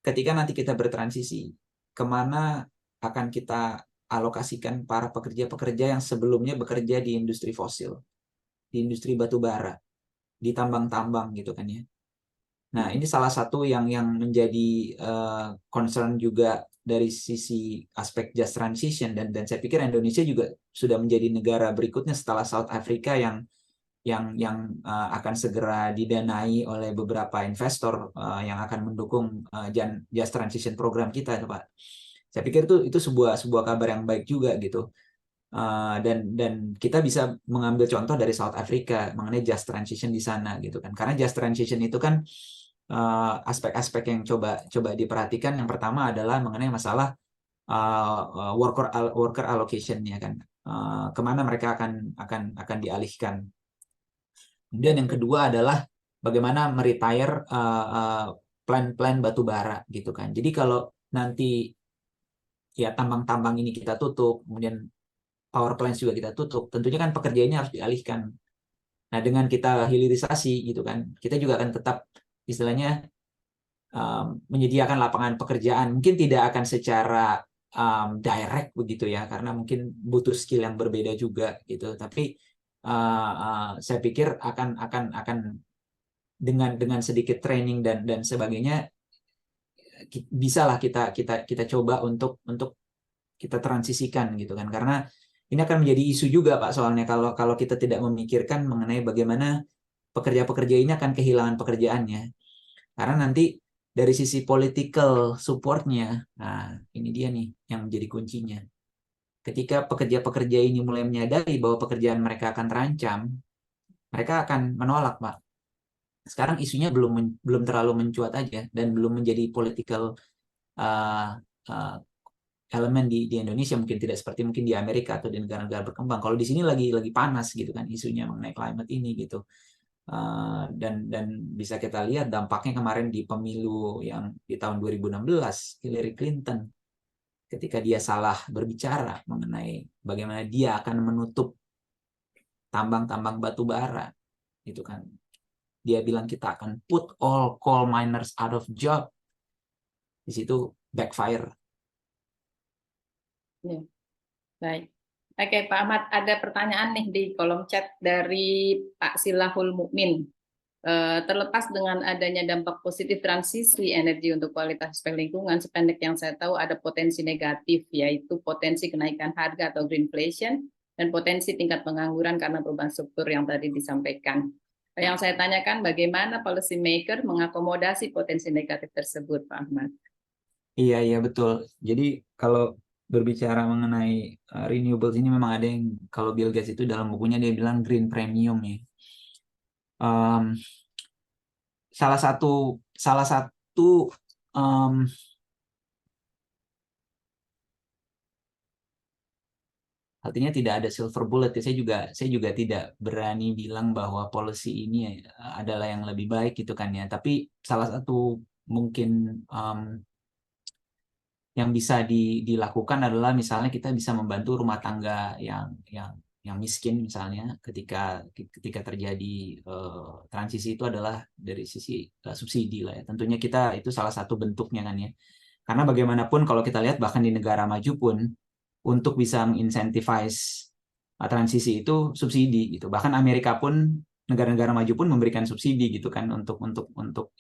Ketika nanti kita bertransisi, kemana akan kita alokasikan para pekerja-pekerja yang sebelumnya bekerja di industri fosil, di industri batu bara, di tambang-tambang gitu kan ya. Nah, ini salah satu yang menjadi concern juga dari sisi aspek just transition, dan saya pikir Indonesia juga sudah menjadi negara berikutnya setelah South Africa yang akan segera didanai oleh beberapa investor yang akan mendukung just transition program kita, Pak. Saya pikir itu sebuah kabar yang baik juga gitu. Dan kita bisa mengambil contoh dari South Africa mengenai just transition di sana gitu kan. Karena just transition itu kan aspek-aspek yang coba diperhatikan. Yang pertama adalah mengenai masalah worker allocation-nya kan. Kemana mereka akan dialihkan. Kemudian yang kedua adalah bagaimana meretire plan batu bara gitu kan. Jadi kalau nanti ya tambang-tambang ini kita tutup, kemudian power plants juga kita tutup, tentunya kan pekerja ini harus dialihkan. Nah, dengan kita hilirisasi gitu kan, kita juga akan tetap istilahnya menyediakan lapangan pekerjaan. Mungkin tidak akan secara direct begitu ya, karena mungkin butuh skill yang berbeda juga gitu. Tapi saya pikir akan dengan sedikit training dan sebagainya bisalah kita coba untuk kita transisikan gitu kan, karena ini akan menjadi isu juga Pak, soalnya kalau kita tidak memikirkan mengenai bagaimana pekerja-pekerja ini akan kehilangan pekerjaannya. Karena nanti dari sisi political support-nya, nah ini dia nih yang menjadi kuncinya. Ketika pekerja-pekerja ini mulai menyadari bahwa pekerjaan mereka akan terancam, mereka akan menolak, Pak. Sekarang isunya belum terlalu mencuat aja dan belum menjadi political uh, uh, elemen di Indonesia, mungkin tidak seperti mungkin di Amerika atau di negara-negara berkembang. Kalau di sini lagi panas gitu kan isunya mengenai climate ini gitu. Dan bisa kita lihat dampaknya kemarin di pemilu yang di tahun 2016, Hillary Clinton ketika dia salah berbicara mengenai bagaimana dia akan menutup tambang-tambang batu bara gitu kan. Dia bilang kita akan put all coal miners out of job. Di situ backfire. Ya, baik. Oke, Pak Ahmad, ada pertanyaan nih di kolom chat dari Pak Silahul Mukmin. Terlepas dengan adanya dampak positif transisi energi untuk kualitas aspek lingkungan, sependek yang saya tahu ada potensi negatif, yaitu potensi kenaikan harga atau greenflation, dan potensi tingkat pengangguran karena perubahan struktur yang tadi disampaikan. Yang saya tanyakan, bagaimana policy maker mengakomodasi potensi negatif tersebut, Pak Ahmad? Iya betul. Jadi kalau berbicara mengenai renewables ini memang ada yang, kalau Bill Gates itu dalam bukunya dia bilang green premium ya. Salah satu artinya tidak ada silver bullet. Saya juga tidak berani bilang bahwa policy ini adalah yang lebih baik gitu kan ya. Tapi salah satu mungkin yang bisa dilakukan adalah misalnya kita bisa membantu rumah tangga yang miskin misalnya ketika terjadi transisi, itu adalah dari sisi subsidi lah ya. Tentunya kita itu salah satu bentuknya kan ya. Karena bagaimanapun kalau kita lihat bahkan di negara maju pun untuk bisa mengincentivize transisi itu subsidi gitu. Bahkan Amerika pun, negara-negara maju pun memberikan subsidi gitu kan untuk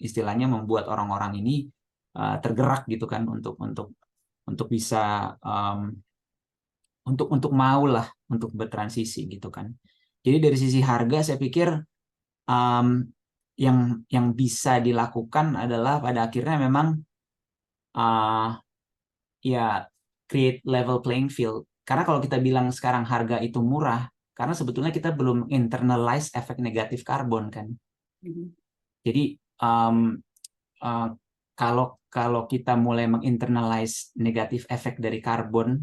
istilahnya membuat orang-orang ini tergerak gitu kan untuk bisa untuk mau lah untuk bertransisi gitu kan. Jadi dari sisi harga saya pikir yang bisa dilakukan adalah pada akhirnya memang ya create level playing field. Karena kalau kita bilang sekarang harga itu murah, karena sebetulnya kita belum internalize efek negatif karbon kan. Jadi kalau kita mulai menginternalize negatif efek dari karbon,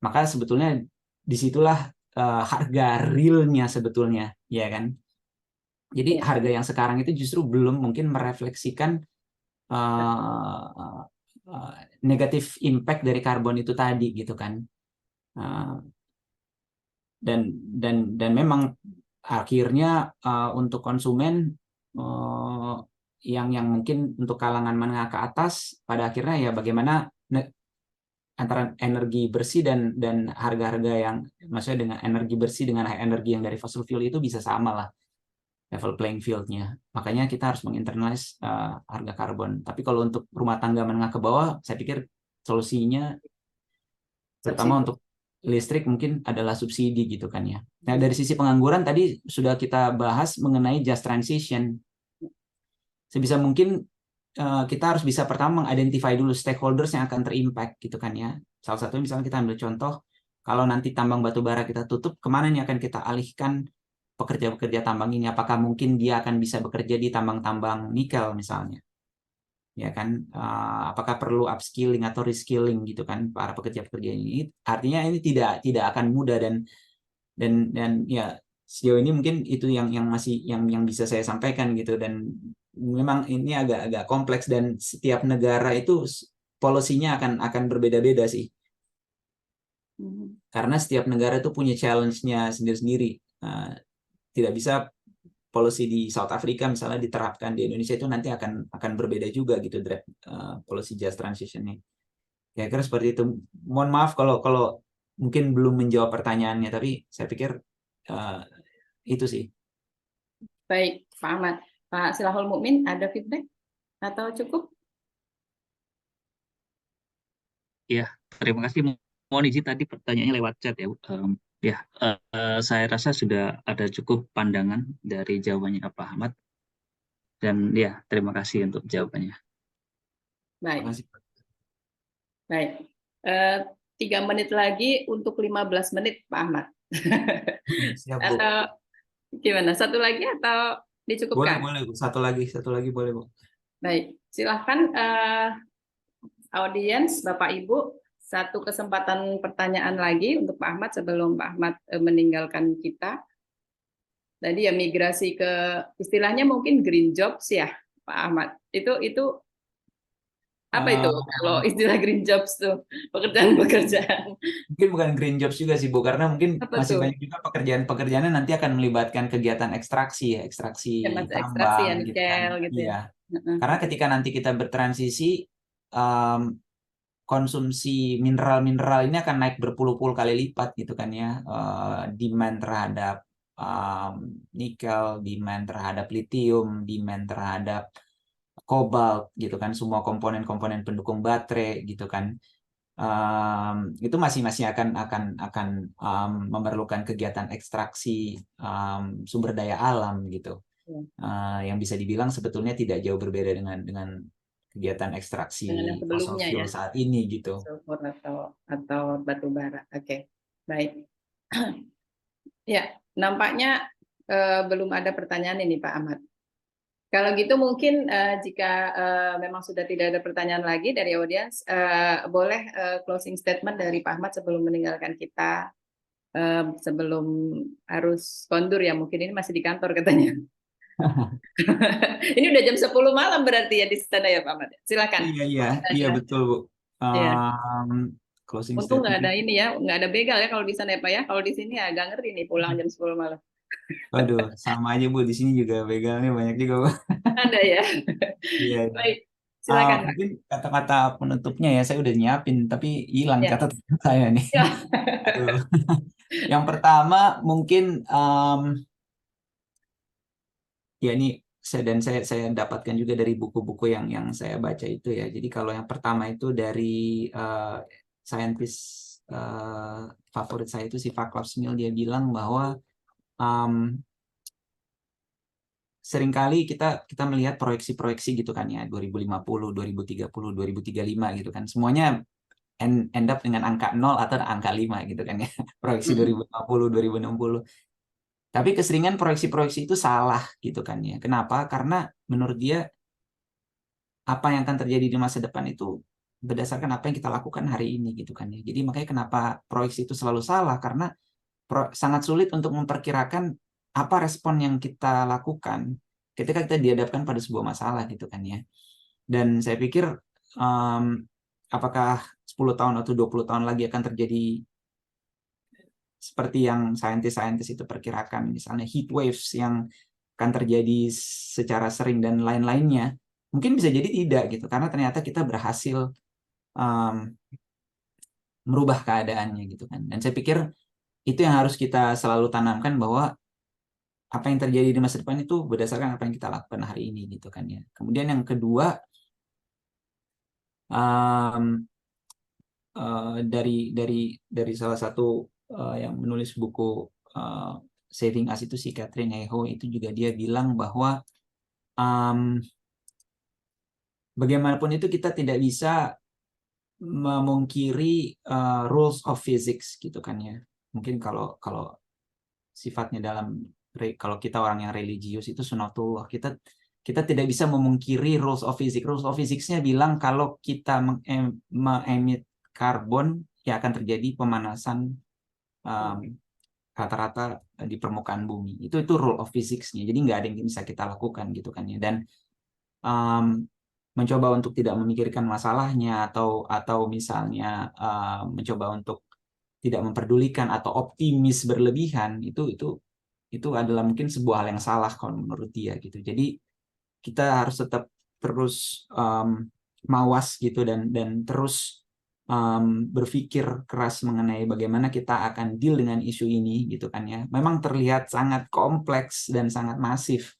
maka sebetulnya disitulah harga realnya sebetulnya, ya kan? Jadi harga yang sekarang itu justru belum mungkin merefleksikan negatif impact dari karbon itu tadi gitu kan. Dan memang akhirnya untuk konsumen yang mungkin untuk kalangan menengah ke atas, pada akhirnya ya bagaimana antara energi bersih dan harga-harga yang maksudnya dengan energi bersih dengan energi yang dari fossil fuel itu bisa sama lah level playing field-nya. Makanya kita harus menginternalize harga karbon. Tapi kalau untuk rumah tangga menengah ke bawah, saya pikir solusinya terutama untuk listrik mungkin adalah subsidi gitu kan ya. Nah dari sisi pengangguran tadi sudah kita bahas mengenai just transition. Sebisa mungkin kita harus bisa pertama mengidentify dulu stakeholders yang akan terimpact gitu kan ya. Salah satunya misalnya kita ambil contoh, kalau nanti tambang batu bara kita tutup, kemana nih akan kita alihkan pekerja-pekerja tambang ini? Apakah mungkin dia akan bisa bekerja di tambang-tambang nikel misalnya? Ya kan, apakah perlu upskilling atau reskilling gitu kan para pekerja-pekerja ini? Artinya ini tidak akan mudah dan ya sejauh ini mungkin itu yang masih yang bisa saya sampaikan gitu. Dan memang ini agak kompleks dan setiap negara itu polisinya akan berbeda-beda sih. Karena setiap negara itu punya challenge-nya sendiri-sendiri. Tidak bisa policy di South Africa misalnya diterapkan di Indonesia itu nanti akan berbeda juga gitu policy just transition-nya. Kira-kira seperti itu. Mohon maaf kalau mungkin belum menjawab pertanyaannya, tapi saya pikir itu sih. Baik, Pak Ahmad. Pak Silahul Mukmin, ada feedback atau cukup? Ya, terima kasih. Mohon izin tadi pertanyaannya lewat chat ya. Ya, saya rasa sudah ada cukup pandangan dari jawabannya Pak Ahmad. Dan ya, terima kasih untuk jawabannya. Baik, Terima kasih. baik. 3 menit lagi untuk 15 menit, Pak Ahmad. Siap, Bu. Atau gimana? Satu lagi atau Boleh, dicukupkan? boleh, Bu. Satu lagi boleh, Bu. Baik, silahkan audiens, Bapak Ibu, satu kesempatan pertanyaan lagi untuk Pak Ahmad sebelum Pak Ahmad meninggalkan kita. Tadi ya migrasi ke istilahnya mungkin green jobs ya, Pak Ahmad. Itu apa itu kalau istilah green jobs tuh pekerjaan-pekerjaan Mungkin bukan green jobs juga sih, Bu, karena mungkin apa masih tuh? banyak juga pekerjaan-pekerjaannya nanti akan melibatkan kegiatan ekstraksi ya, ekstraksi Mas ekstraksi ya tambang gitu kan. nikel gitu ya. Iya. Karena ketika nanti kita bertransisi, konsumsi mineral-mineral ini akan naik berpuluh-puluh kali lipat gitu kan ya. Demand terhadap nikel, demand terhadap litium, demand terhadap kobalt gitu kan, semua komponen-komponen pendukung baterai gitu kan. Itu masih akan memerlukan kegiatan ekstraksi sumber daya alam gitu. Yang bisa dibilang sebetulnya tidak jauh berbeda dengan kegiatan Dengan yang ekstraksi fossil sebelumnya ya, fuel saat ini gitu. sulfur atau batu bara. Oke, baik. Ya, nampaknya belum ada pertanyaan ini Pak Ahmad. Kalau gitu mungkin jika memang sudah tidak ada pertanyaan lagi dari audiens, boleh closing statement dari Pak Ahmad sebelum meninggalkan kita, sebelum harus kondur ya, mungkin ini masih di kantor katanya. Ini udah jam 10 malam berarti ya di sana ya Pak Ahmad. Silakan. Iya betul, Bu. Ya. Closing Untung nggak ada statement. ini ya, nggak ada begal ya kalau di sana ya Pak ya. Kalau di sini agak ngeri nih pulang jam 10 malam. Waduh, sama aja, Bu. Di sini juga begalnya banyak juga, Bu. Ada ya. Iya. Baik, silakan Pak. Mungkin kata-kata penutupnya ya saya udah nyiapin, tapi hilang Ya. kata-kata saya nih. Ya. Aduh. Yang pertama mungkin ya ini saya dapatkan juga dari buku-buku yang saya baca itu ya. Jadi kalau yang pertama itu dari saintis favorit saya itu si Vaclav Smil, dia bilang bahwa seringkali kita melihat proyeksi-proyeksi gitu kan ya, 2050, 2030, 2035 gitu kan. Semuanya end up dengan angka 0 atau angka 5 gitu kan ya. Proyeksi 2050, 2060. Tapi keseringan proyeksi-proyeksi itu salah gitu kan ya. Kenapa? Karena menurut dia apa yang akan terjadi di masa depan itu berdasarkan apa yang kita lakukan hari ini gitu kan ya. Jadi makanya kenapa proyeksi itu selalu salah, karena sangat sulit untuk memperkirakan apa respon yang kita lakukan ketika kita dihadapkan pada sebuah masalah gitu kan ya. Dan saya pikir apakah 10 tahun atau 20 tahun lagi akan terjadi seperti yang saintis-saintis itu perkirakan, misalnya heat waves yang akan terjadi secara sering dan lain-lainnya, mungkin bisa jadi tidak gitu, karena ternyata kita berhasil merubah keadaannya gitu kan. Dan saya pikir itu yang harus kita selalu tanamkan, bahwa apa yang terjadi di masa depan itu berdasarkan apa yang kita lakukan hari ini gitu kan ya. Kemudian yang kedua, dari salah satu yang menulis buku Saving Us itu si Catherine Hayhoe, itu juga dia bilang bahwa bagaimanapun itu kita tidak bisa memungkiri rules of physics gitu kan ya. Mungkin kalau sifatnya kalau kita orang yang religius itu sunatullah, kita tidak bisa memungkiri rules of physics. Rules of physics-nya bilang kalau kita mengemit karbon, ya akan terjadi pemanasan rata-rata di permukaan bumi. Itu rule of physics-nya. Jadi nggak ada yang bisa kita lakukan gitu kan ya. Dan mencoba untuk tidak memikirkan masalahnya, atau misalnya mencoba untuk tidak memperdulikan atau optimis berlebihan, itu adalah mungkin sebuah hal yang salah kalau menurut dia gitu. Jadi kita harus tetap terus mawas gitu, dan terus berpikir keras mengenai bagaimana kita akan deal dengan isu ini gitu kan ya. Memang terlihat sangat kompleks dan sangat masif,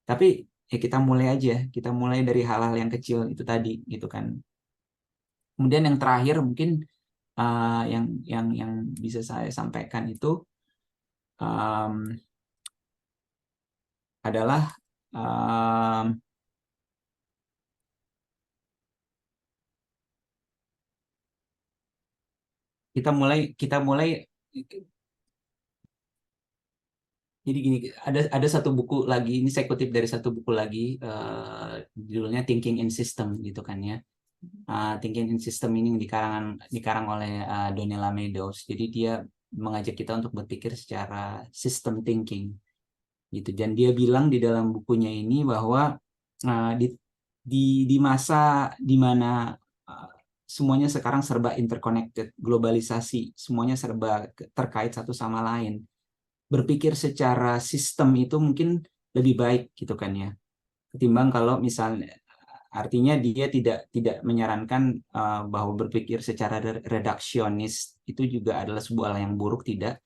tapi ya kita mulai aja, kita mulai dari hal-hal yang kecil itu tadi gitu kan. Kemudian yang terakhir mungkin yang bisa saya sampaikan itu adalah kita mulai jadi gini, ada satu buku lagi, ini saya kutip dari satu buku lagi, judulnya Thinking in System gitu kan ya. Thinking in System ini dikarang oleh Donella Meadows. Jadi dia mengajak kita untuk berpikir secara system thinking gitu. Dan dia bilang di dalam bukunya ini bahwa di masa di mana semuanya sekarang serba interconnected, globalisasi, semuanya serba terkait satu sama lain. Berpikir secara sistem itu mungkin lebih baik gitu kan ya, ketimbang kalau misalnya, artinya dia tidak menyarankan bahwa berpikir secara reduksionis itu juga adalah sebuah hal yang buruk, tidak.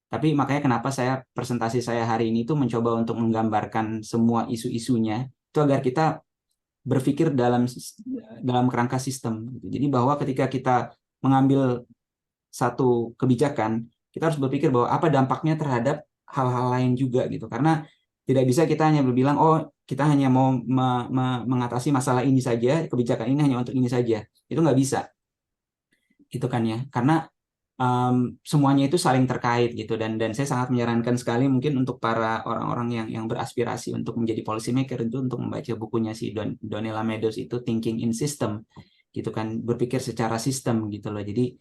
Tapi makanya kenapa presentasi saya hari ini itu mencoba untuk menggambarkan semua isu-isunya itu agar kita berpikir dalam kerangka sistem. Jadi bahwa ketika kita mengambil satu kebijakan, kita harus berpikir bahwa apa dampaknya terhadap hal-hal lain juga gitu. Karena tidak bisa kita hanya berbilang, oh kita hanya mau mengatasi masalah ini saja, kebijakan ini hanya untuk ini saja. Itu nggak bisa. Gitu kan ya. Karena semuanya itu saling terkait gitu. Dan saya sangat menyarankan sekali mungkin untuk para orang-orang yang beraspirasi untuk menjadi policy maker itu untuk membaca bukunya si Donella Meadows itu Thinking in System gitu kan, berpikir secara sistem gitu loh. Jadi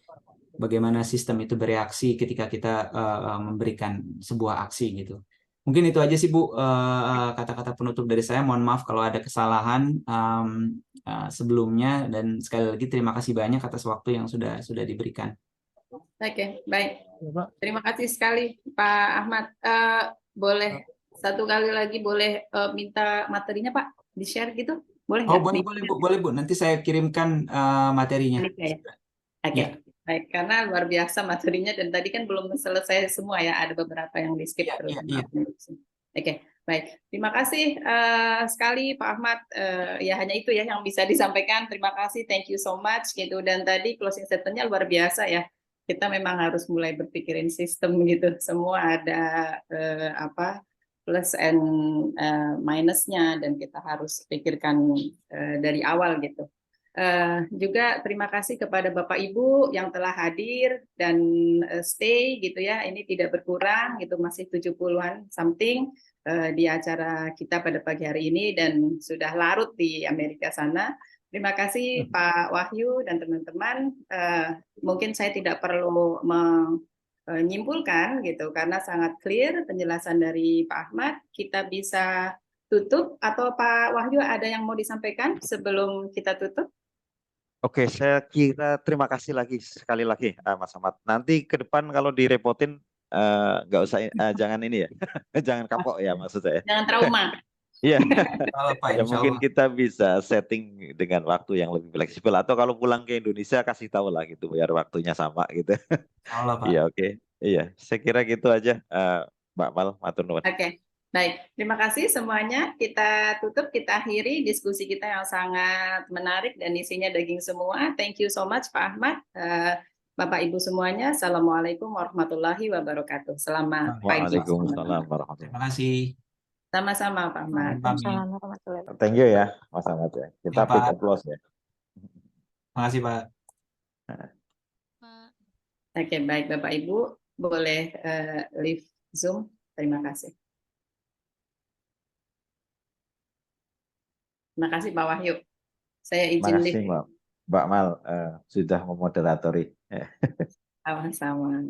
bagaimana sistem itu bereaksi ketika kita memberikan sebuah aksi gitu. Mungkin itu aja sih Bu, kata-kata penutup dari saya. Mohon maaf kalau ada kesalahan sebelumnya, dan sekali lagi terima kasih banyak atas waktu yang sudah diberikan. Oke, baik. Terima kasih sekali Pak Ahmad. Boleh satu kali lagi boleh minta materinya Pak di-share gitu? Boleh nggak? Boleh Bu. Nanti saya kirimkan materinya. Oke. Baik, karena luar biasa materinya dan tadi kan belum selesai semua ya, ada beberapa yang di skip terus. Oke, baik. Terima kasih sekali Pak Ahmad. Ya hanya itu ya yang bisa disampaikan. Terima kasih, thank you so much gitu. Dan tadi closing statement-nya luar biasa ya. Kita memang harus mulai berpikirin sistem gitu. Semua ada plus and minusnya dan kita harus pikirkan dari awal gitu. Juga terima kasih kepada Bapak Ibu yang telah hadir dan stay gitu ya, ini tidak berkurang gitu, masih 70-an something di acara kita pada pagi hari ini dan sudah larut di Amerika sana. Terima kasih Pak Wahyu dan teman-teman. Mungkin saya tidak perlu menyimpulkan gitu karena sangat clear penjelasan dari Pak Ahmad. Kita bisa tutup atau Pak Wahyu ada yang mau disampaikan sebelum kita tutup? Oke, saya kira terima kasih sekali lagi Mas Ahmad. Nanti ke depan kalau direpotin nggak usah, jangan ini ya, jangan kapok ya maksud saya. Jangan trauma. Iya. Ya mungkin kita bisa setting dengan waktu yang lebih fleksibel, atau kalau pulang ke Indonesia kasih tahu lah gitu biar waktunya sama gitu. Iya, oke. Iya, saya kira gitu aja Mbak Mal, matur nuwun. Oke. Baik, terima kasih semuanya. Kita tutup, kita akhiri diskusi kita yang sangat menarik dan isinya daging semua. Thank you so much Pak Ahmad. Bapak Ibu semuanya, Assalamualaikum warahmatullahi wabarakatuh. Selamat pagi. Waalaikumsalam warahmatullahi wabarakatuh. Terima kasih. Sama-sama Pak Ahmad. Waalaikumsalam warahmatullahi wabarakatuh. Thank you ya Mas Ahmad ya. Kita big applause ya. Terima kasih Pak. Oke, baik Bapak Ibu, boleh leave Zoom. Terima kasih. Terima kasih Pak Wahyu. Saya izin live. Terima kasih Mbak Mal sudah memoderatori. Sama-sama.